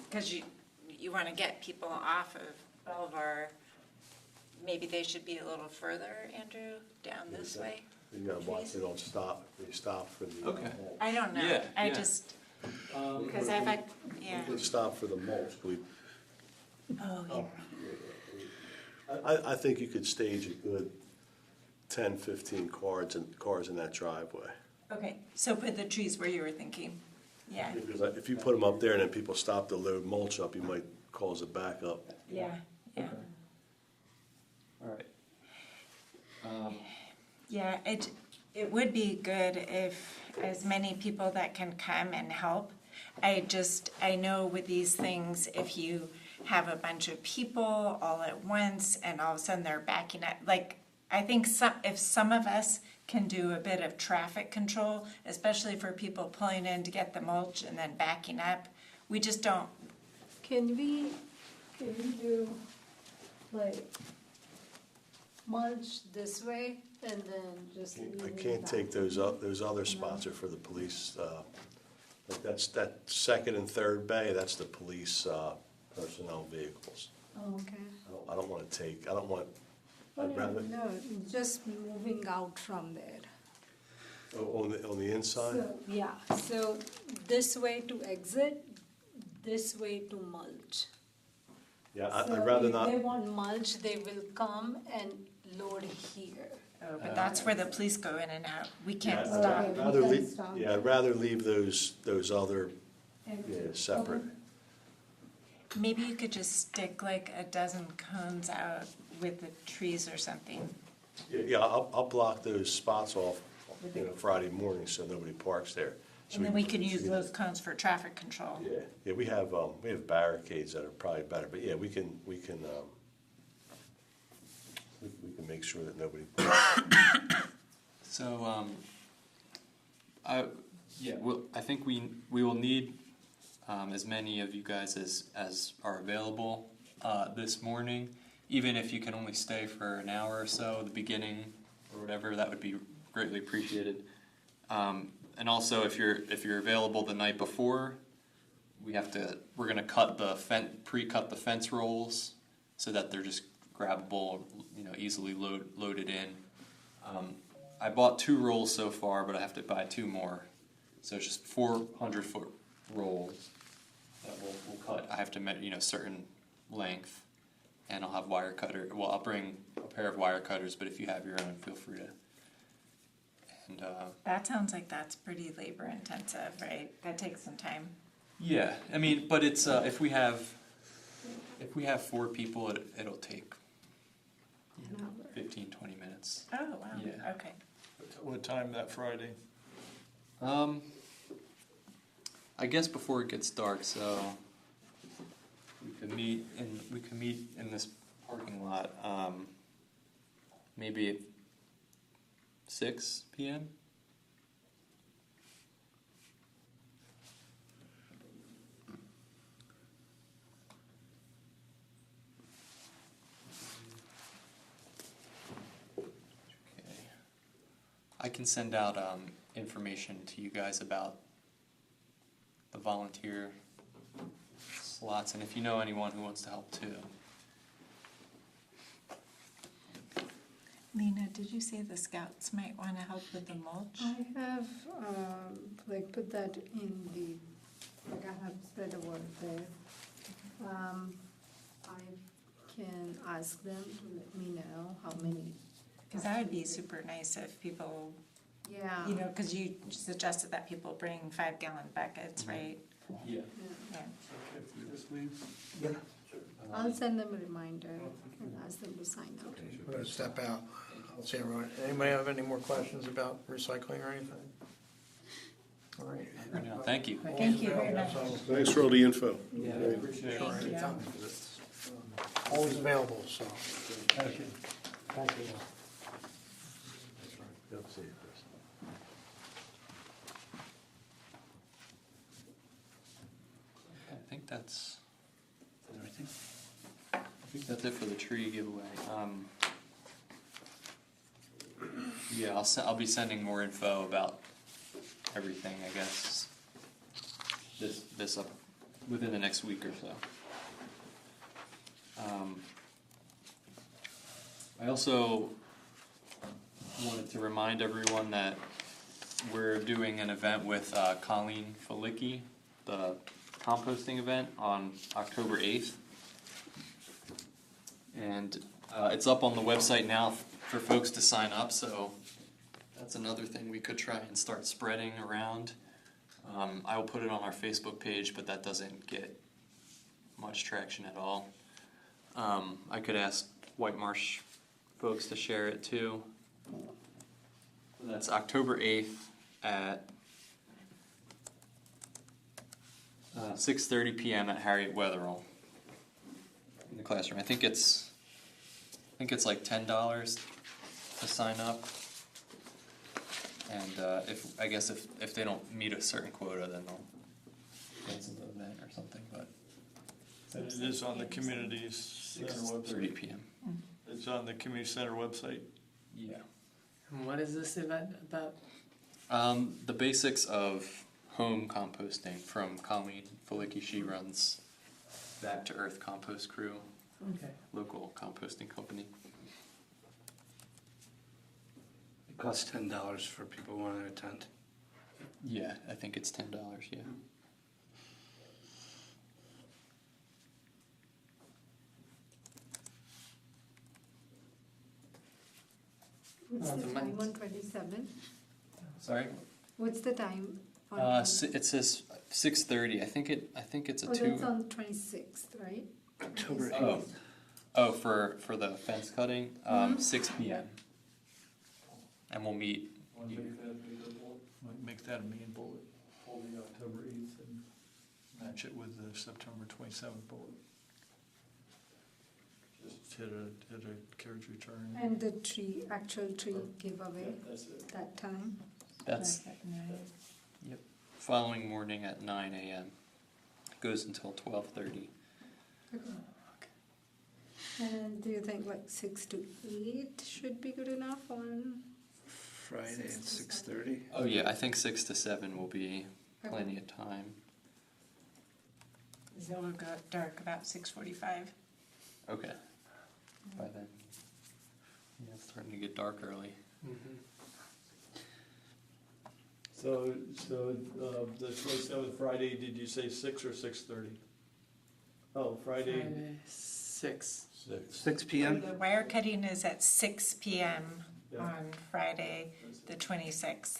because you want to get people off of Belvoir, maybe they should be a little further, Andrew, down this way? You gotta watch they don't stop. They stop for the. Okay. I don't know. Yeah, I yeah. just, because I've had, yeah. We stop for the mulch. Oh, I think you could stage a good 10, 15 cars in that driveway. okay, so put the trees where you were thinking, yeah, Because if you put them up there and then people stop to load mulch up, you might cause a backup. yeah, yeah. All right. Yeah, it would be good if as many people that can come and help. I know with these things, if you have a bunch of people all at once and all of a sudden they're backing up, like, I think if some of us can do a bit of traffic control, especially for people pulling in to get the mulch and then backing up, we just don't, Can we do like mulch this way and then just leave I it can't that take way? those other spots are for the police. Like that second and third bay, that's the police personnel vehicles. Oh, okay. I don't want to take, I don't want, Oh, I'd rather, no, just moving out from there. on the inside? So, yeah, so this way to exit, this way to mulch. Yeah, So I'd rather if not. they want mulch, they will come and load here. oh, but that's where the police go in and out. We can't Yeah, stop. Okay, I'd rather we can leave- stop. Yeah, I'd rather leave those other, Exit. separate. Maybe you could just stick like a dozen cones out with the trees or something. Yeah, I'll block those spots off, Friday morning so nobody parks there. So And then we can use those cones for traffic control. Yeah, we have barricades that are probably better, but yeah, we can make sure that nobody. So, I think we will need as many of you guys as are available this morning. Even if you can only stay for an hour or so, the beginning or whatever, that would be greatly appreciated. And also, if you're available the night before, we're gonna pre-cut the fence rolls so that they're just grabbable, easily loaded in. I bought 2 rolls so far, but I have to buy 2 more. So it's just 400-foot rolls that we'll cut. I have to measure, certain length, and I'll have wire cutter. Well, I'll bring a pair of wire cutters, but if you have your own, feel free to. And That sounds like that's pretty labor intensive, right? That takes some time. yeah, I mean, but it's if we have 4 people, it'll take 15, 20 minutes. Oh, wow, Yeah. okay. What time that Friday? I guess before it gets dark, so we could meet in this lot. Maybe at 6 p.m. Okay. I can send out information to you guys about the volunteer slots, and if you know anyone who wants to help too. Lena, did you say the scouts might want to help with the mulch? I have, put that in the, I have spread the word there. I can ask them to let me know how many. Because that would be super nice if people, Yeah. because you suggested that people bring 5-gallon buckets, right? Yeah. Yeah. Yeah. I'll send them a reminder and ask them to sign up. We're gonna step out. I'll see everyone. Anybody have any more questions about recycling or anything? All right. No, thank you. Thank you very much. Thanks for all the info. Yeah, I appreciate it. Sure, Thank you. anytime. Always available, so. Thank you. Thank you. Good to see you, Chris. I think that's Everything? I think that's it for the tree giveaway. Yeah, I'll be sending more info about everything, I guess. This up within the next week or so. I also wanted to remind everyone that we're doing an event with Colleen Felicki, the composting event on October 8th. And it's up on the website now for folks to sign up, so that's another thing we could try and start spreading around. I will put it on our Facebook page, but that doesn't get much traction at all. I could ask White Marsh folks to share it too. That's October 8th at 6:30 p.m. at Harriet Wetherell in the classroom. I think it's like $10 to sign up, and if they don't meet a certain quota, then they'll cancel the event or something. But And it is on the community center 6:30 website. p.m. It's on the community center website. Yeah. And what is this event about? The basics of home composting from Colleen Felicki. She runs Back to Earth Compost Crew, Okay. local composting company. It costs $10 for people who want to attend. Yeah, I think it's $10. Yeah. What's the the time month. on 27? Sorry. What's the time? On It says 6:30. I think it's a oh, 2. that's on 26th, right? October Oh. 8th. Oh, for the fence cutting, 6 p.m. And we'll meet. Might make that a main bullet, hold the October 8th and match it with the September 27th bullet. Just hit a carriage return. And the actual tree giveaway that time. That's following morning at 9 a.m. Goes until 12:30. And do you think like 6 to 8 should be good enough on? Friday at 6:30. Oh yeah, I think 6 to 7 will be plenty of time. It'll go dark about 6:45. Okay. By then, yeah, it's starting to get dark early. So the 27th Friday, did you say 6 or 6:30? Oh, Friday. Friday, 6. 6 p.m. The wire cutting is at 6 p.m. Yeah. on Friday, the 26th.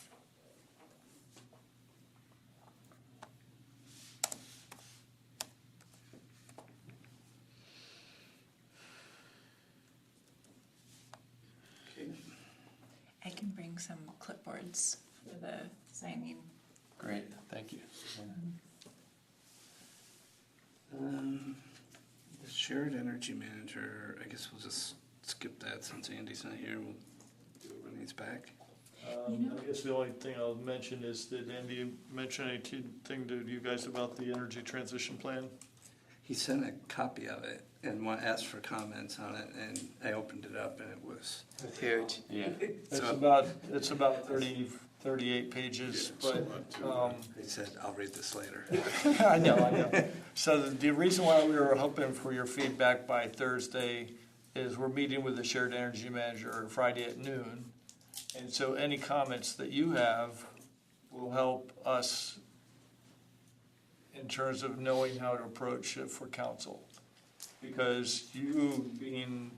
Okay. I can bring some clipboards for the signing. Great, thank you. This shared energy manager, I guess we'll just skip that since Andy's not here. We'll do it when he's back. I guess the only thing I'll mention is, did Andy mention anything to you guys about the energy transition plan? He sent a copy of it and asked for comments on it, and I opened it up, and it was It's huge. Yeah. It's about 38 pages, but, He said, "I'll read this later." I know. So the reason why we were hoping for your feedback by Thursday is we're meeting with the shared energy manager Friday at noon. And so any comments that you have will help us in terms of knowing how to approach it for council. Because you being,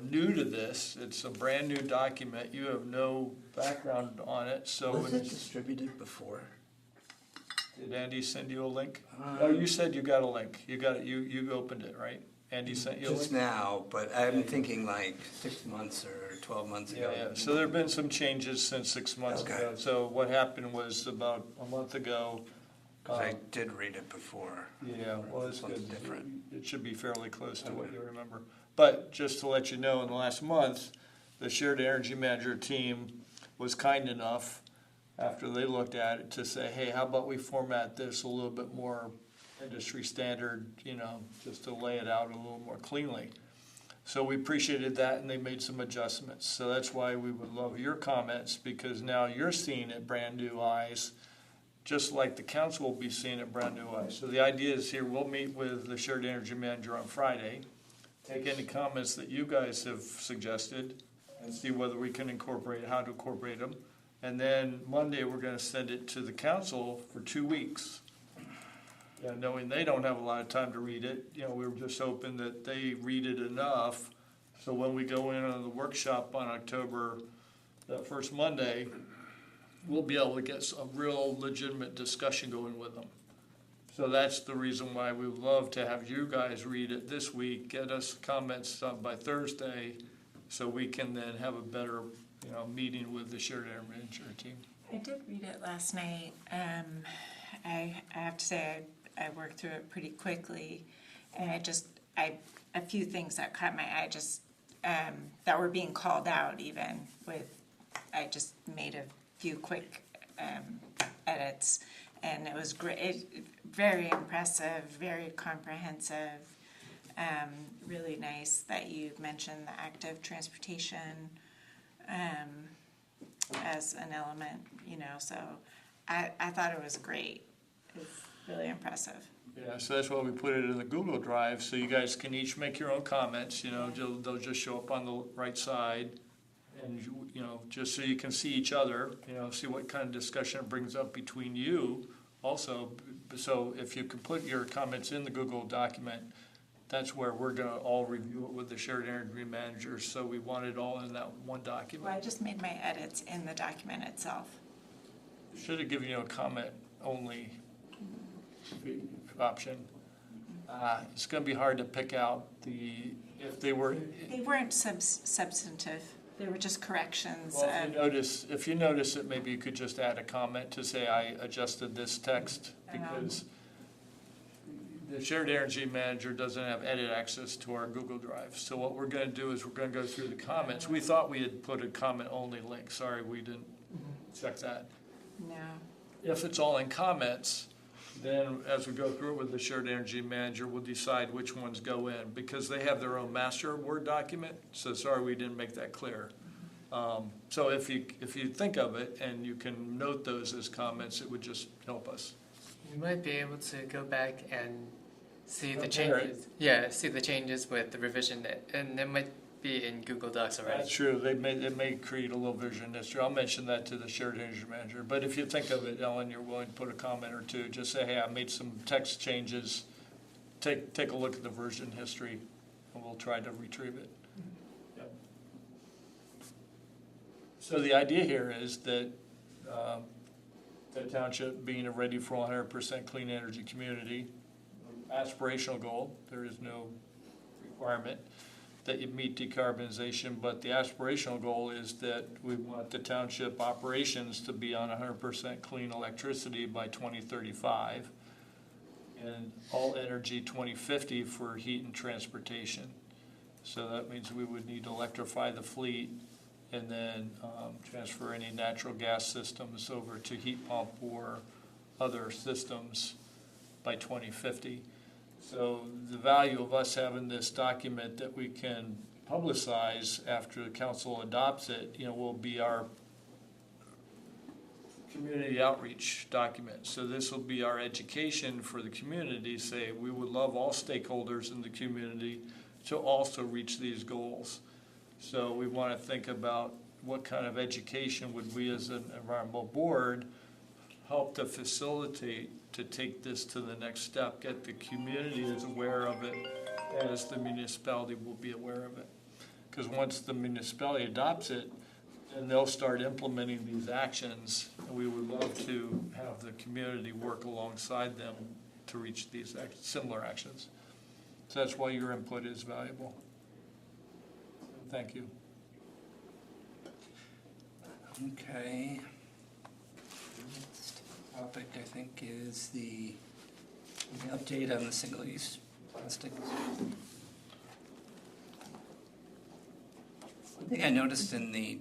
new to this, it's a brand-new document, you have no background on it, so. Was it distributed before? Did Andy send you a link? Oh, you said you got a link. You got it, you opened it, right? Andy sent you a Just link? now, but I'm thinking like 6 months or 12 months ago. Yeah. So there have been some changes since 6 months Okay. ago. So what happened was about a month ago. 'Cause I did read it before. Yeah, well, it's Something good. different. It should be fairly close to what you remember. But just to let you know, in the last month, the shared energy manager team was kind enough, after they looked at it, to say, hey, how about we format this a little bit more industry standard, just to lay it out a little more cleanly. So we appreciated that, and they made some adjustments. So that's why we would love your comments, because now you're seeing it brand new eyes, just like the council will be seeing it brand new eyes. So the idea is here, we'll meet with the shared energy manager on Friday, take any comments that you guys have suggested, and see whether we can how to incorporate them. And then Monday, we're gonna send it to the council for 2 weeks. Knowing they don't have a lot of time to read it, we were just hoping that they read it enough, so when we go in on the workshop on October, that first Monday, we'll be able to get a real legitimate discussion going with them. So that's the reason why we would love to have you guys read it this week, get us comments by Thursday, so we can then have a better, meeting with the shared energy manager team. I did read it last night. I have to say, I worked through it pretty quickly, and a few things that caught my eye, that were being called out even I just made a few quick edits, and it was great, very impressive, very comprehensive, really nice that you mentioned the active transportation as an element, so I thought it was great. It's really impressive. Yeah, so that's why we put it in the Google Drive, so you guys can each make your own comments, they'll just show up on the right side. And, just so you can see each other, see what kind of discussion it brings up between you also. So if you can put your comments in the Google document, that's where we're gonna all review it with the shared energy manager, so we want it all in that one document. Well, I just made my edits in the document itself. Should have given you a comment only option. It's gonna be hard to pick out if they were. They weren't substantive, they were just corrections. Well, if you notice it, maybe you could just add a comment to say, I adjusted this text, because the shared energy manager doesn't have edit access to our Google Drive. So what we're gonna do is we're gonna go through the comments. We thought we had put a comment only link, sorry, we didn't check that. No. If it's all in comments, then as we go through it with the shared energy manager, we'll decide which ones go in, because they have their own master Word document, so sorry we didn't make that clear. So if you think of it and you can note those as comments, it would just help us. We might be able to go back and see the Compare it. changes. Yeah, see the changes with the revision, and it might be in Google Docs already. That's true, it may create a little vision history. I'll mention that to the shared energy manager. But if you think of it, Ellen, you're willing to put a comment or two, just say, hey, I made some text changes. Take a look at the version history, and we'll try to retrieve it. Yep. So the idea here is that the township being a ready for 100% clean energy community, aspirational goal, there is no requirement that you meet decarbonization, but the aspirational goal is that we want the township operations to be on 100% clean electricity by 2035. and All Energy 2050 for heat and transportation. So that means we would need to electrify the fleet and then transfer any natural gas systems over to heat pump or other systems by 2050. So the value of us having this document that we can publicize after the council adopts it, will be our community outreach document. So this will be our education for the community, say we would love all stakeholders in the community to also reach these goals. So we want to think about what kind of education would we as an environmental board help to facilitate to take this to the next step, get the community as aware of it as the municipality will be aware of it. Because once the municipality adopts it, then they'll start implementing these actions, and we would love to have the community work alongside them to reach these similar actions. So that's why your input is valuable. Thank you. Okay. Next topic, I think, is the update on the single-use plastics. One thing I noticed in the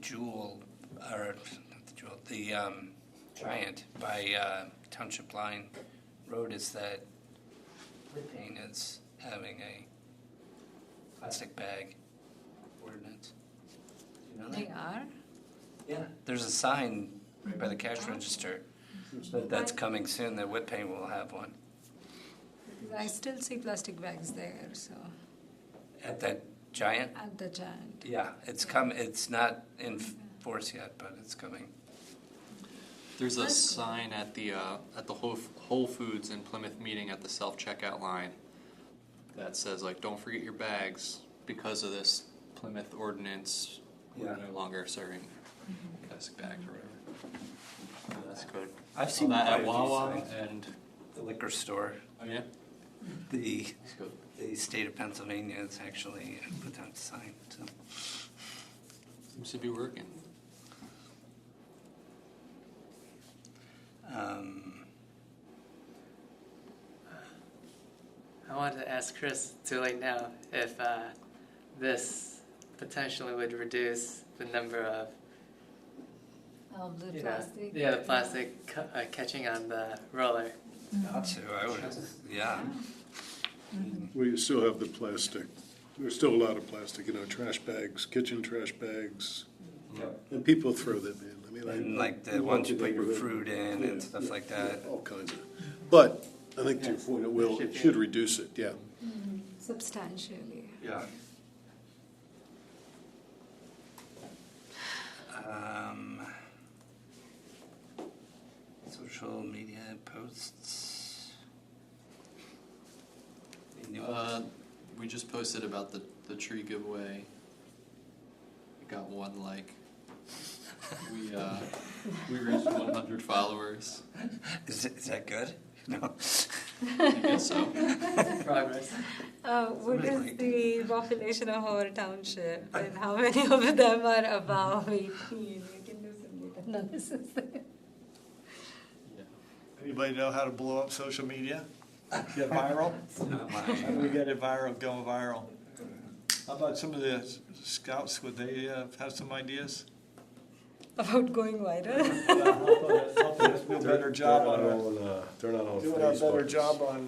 Giant by Township Line Road is that Whitpain is having a plastic bag ordinance. You know that? They are? Yeah, there's a sign right by the cash register that's coming soon, that Whitpain will have one. Because I still see plastic bags there, so, At that Giant? at the Giant. Yeah, it's not in force yet, but it's coming. There's a sign at the Whole Foods in Plymouth meeting at the self-checkout line that says, like, don't forget your bags because of this Plymouth ordinance. We're Yeah. no longer serving plastic bags or whatever. So that's good. I've seen that quite at a few Wawa signs. and The liquor store, oh yeah, the that's good. state of Pennsylvania has actually put out a sign, so. Seems to be working. I wanted to ask Chris, too late now, if this potentially would reduce the number of The you know, plastic. the plastic catching on the roller. Got to, I would, yeah. We still have the plastic. There's still a lot of plastic in our trash bags, kitchen trash bags, and people throw them in. I mean, And like the ones you put your fruit in and stuff like that. All kinds of. But I think to your point, it should reduce it. Yeah. Substantially. Yeah. Social media posts. Any new ones? We just posted about the tree giveaway. We got one like. We reached 100 followers. Is that good? No. I guess so. Progress. What Really is like- the population of our township and how many of them are above 18? We can do some data analysis there. Anybody know how to blow up social media? Get viral? Not How do mine. we get it viral, going viral? How about some of the scouts, would they have some ideas? About going viral? Helping us do a better job on it. They're not on Doing a better Facebook. job on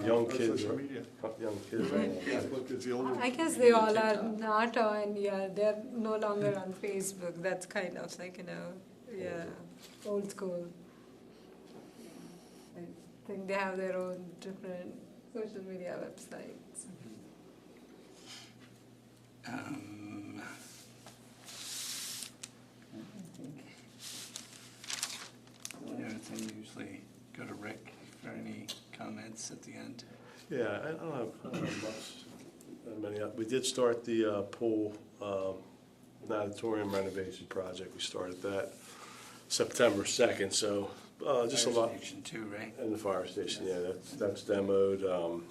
Young on kids, social right? media. Young kids. are on Facebook is the older. I guess they all are not on, they're no longer on Facebook. That's kind of like, old school. I think they have their own different social media websites. The other thing, usually go to Rick for any comments at the end. Yeah, I don't have much. We did start the pool natatorium renovation project. We started that September 2nd, so just a Fire lot. station too, right? And the fire station, yeah, that's demoed.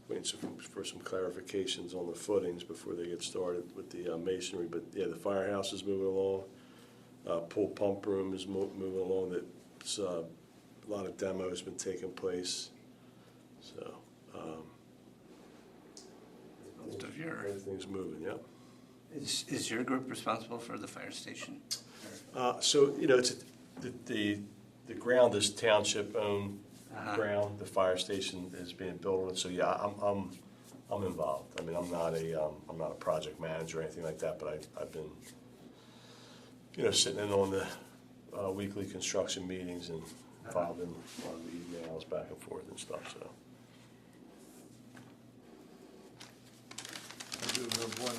Waiting for some clarifications on the footings before they get started with the masonry. But yeah, the firehouse is moving along. Pool pump room is moving along. That's a lot of demo has been taking place. So, Most of your, everything's moving, yep. is your group responsible for the fire station? So, you know, it's, the ground is township-owned ground. The fire station is being built on it, so yeah, I'm involved. I mean, I'm not a project manager or anything like that, but I've been, you know, sitting in on the weekly construction meetings and involved in a lot of the emails back and forth and stuff, so. I do have one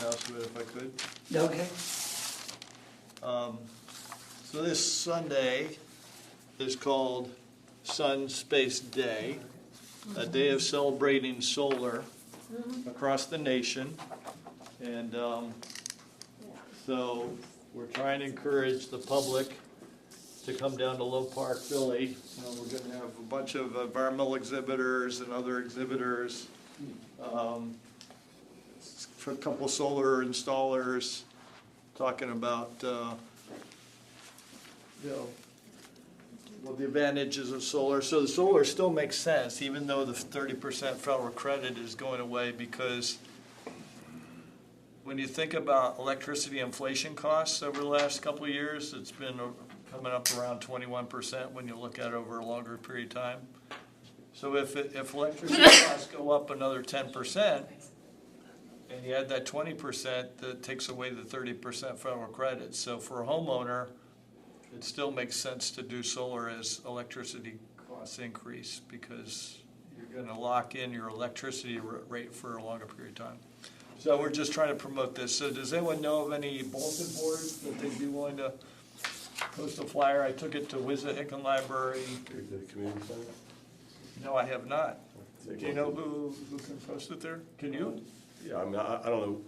announcement if I could. Okay. So this Sunday is called Sun Space Day, a day of celebrating solar across the nation. And so we're trying to encourage the public to come down to Low Park, Philly. We're going to have a bunch of environmental exhibitors and other exhibitors, for a couple solar installers, talking about the advantages of solar. So the solar still makes sense, even though the 30% federal credit is going away, because when you think about electricity inflation costs over the last couple of years, it's been coming up around 21% when you look at it over a longer period of time. So if electricity costs go up another 10%, and you add that 20%, that takes away the 30% federal credit. So for a homeowner, it still makes sense to do solar as electricity costs increase, because you're going to lock in your electricity rate for a longer period of time. So we're just trying to promote this. So does anyone know of any bulletin boards that they'd be willing to post a flyer? I took it to Wissahickon Library. The community center? No, I have not. Do you know who can post it there? Can you? Yeah, I mean, I don't know.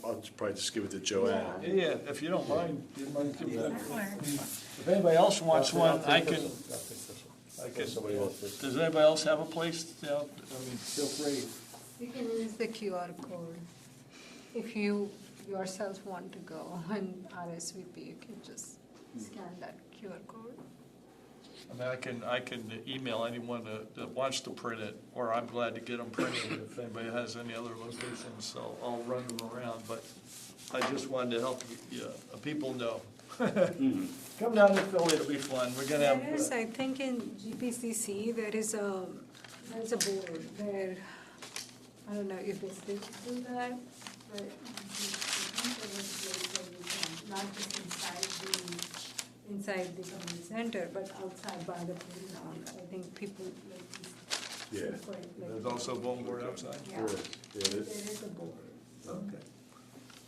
I'll probably just give it to Joanne. Yeah, if you don't mind, if anybody else wants one, I can. Somebody wants this. Does anybody else have a place? I mean, feel free. You can use the QR code. If you yourself want to go and RSVP, you can just scan that QR code. I mean, I can email anyone that wants to print it, or I'm glad to get them printed if anybody has any other locations, so I'll run them around, but I just wanted to help people know. Come down to Philly, it'll be fun. We're gonna have. There is, I think in GPCC, there's a board where, I don't know if they still do that, but not just inside the community center, but outside by the playground. I think people like Yeah. There's also a bone board outside? Yeah, Yeah, there is a board. Okay.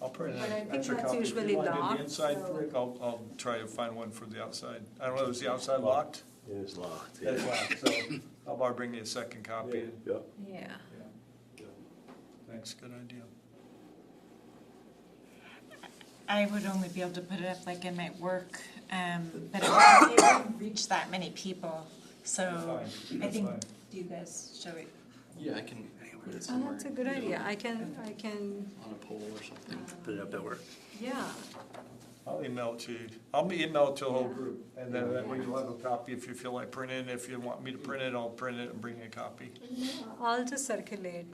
I'll print But I an think extra that's copy. If usually you want to do locked, the inside, so- Rick, I'll try to find one for the outside. I don't know, is the outside locked? It is locked. It's locked, so I'll probably bring you a second copy. Yeah. Yeah. Thanks, good idea. I would only be able to put it up like in my work, but it wouldn't reach that many people. So Fine, I that's think, fine. do you guys show it? Yeah, I can put it Oh, somewhere. that's a good idea. I can, On a pole or something. Put it up at work. yeah. I'll email it to you. I'll email it to the whole group, and then that way you'll have a copy if you feel like printing. If you want me to print it, I'll print it and bring you a copy. I'll just circulate.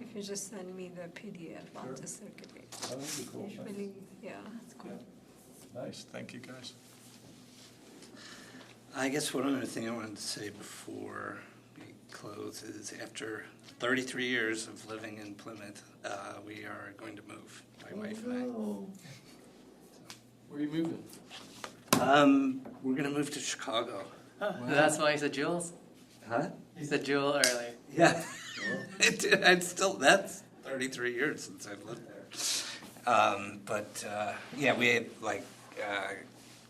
If you just send me the PDF, I'll just circulate. That would be cool. Usually, yeah, it's cool. Nice, thank you, guys. I guess one other thing I wanted to say before we close is after 33 years of living in Plymouth, we are going to move, my wife and Where are you moving? I. We're going to move to Chicago. That's why you said Jules? Huh? You said Jewel earlier. Yeah. It's still, that's 33 years since I've lived there. But yeah, we had like a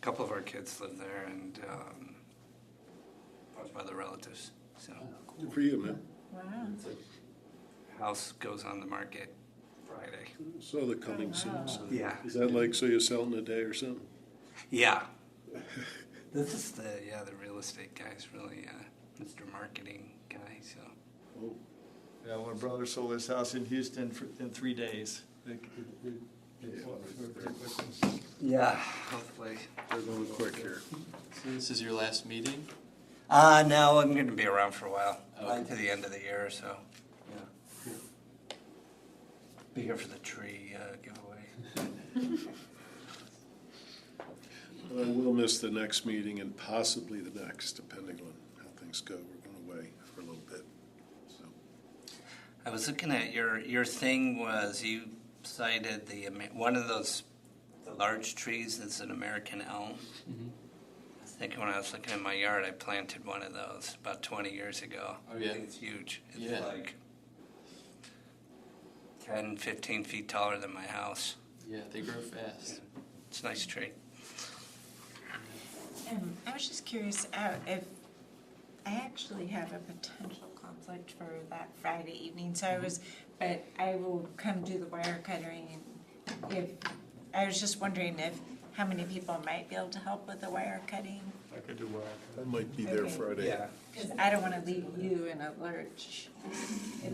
couple of our kids live there, and a bunch of other relatives. So Good for you, man. Wow. house goes on the market Friday. So they're coming soon. So. Yeah. Is that like, so you're selling a day or something? Yeah. This is the real estate guy's really Mr. Marketing guy. So Oh, Yeah, my brother sold his house in Houston in 3 days. yeah, hopefully. they're going quick here. So this is your last meeting? No, I'm gonna be around for a while, probably to the end of the year or so, yeah. Be here for the tree giveaway. I will miss the next meeting and possibly the next, depending on how things go. We're going away for a little bit, so. I was looking at your thing was you cited one of those, the large trees that's an American elm. I was thinking when I was looking at my yard, I planted one of those about 20 years ago. Oh, yeah? It's huge. It's Yeah. like 10, 15 feet taller than my house. Yeah, they grow fast. It's a nice tree. I was just curious if I actually have a potential conflict for that Friday evening, but I will come do the wire cutting. I was just wondering how many people might be able to help with the wire cutting, I could do well. I might be there Okay. Friday. because I don't want to leave you in a lurch.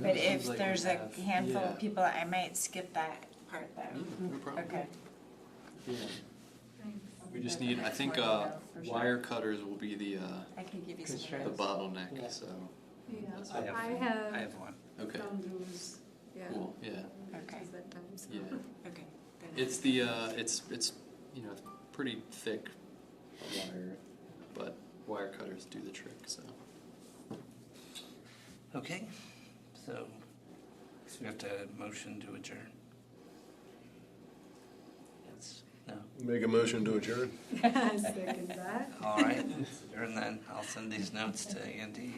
But if like there's we a have- handful yeah. of people, I might skip that part though. No problem. Okay. Yeah. We just Okay. need, I think, That's what I know for sure. wire cutters will be the I can give you some. the notes. bottleneck, so, Yeah, I I have have one. okay, some rules, yeah. cool, yeah, Okay. Is that time, so. yeah. Okay. good. It's the, it's, you know, pretty thick wire, but wire cutters do the trick, so. Okay, so we have to motion to adjourn. Yes, no, Make a motion to adjourn. I second that. all right, adjourn then. I'll send these notes to Andy.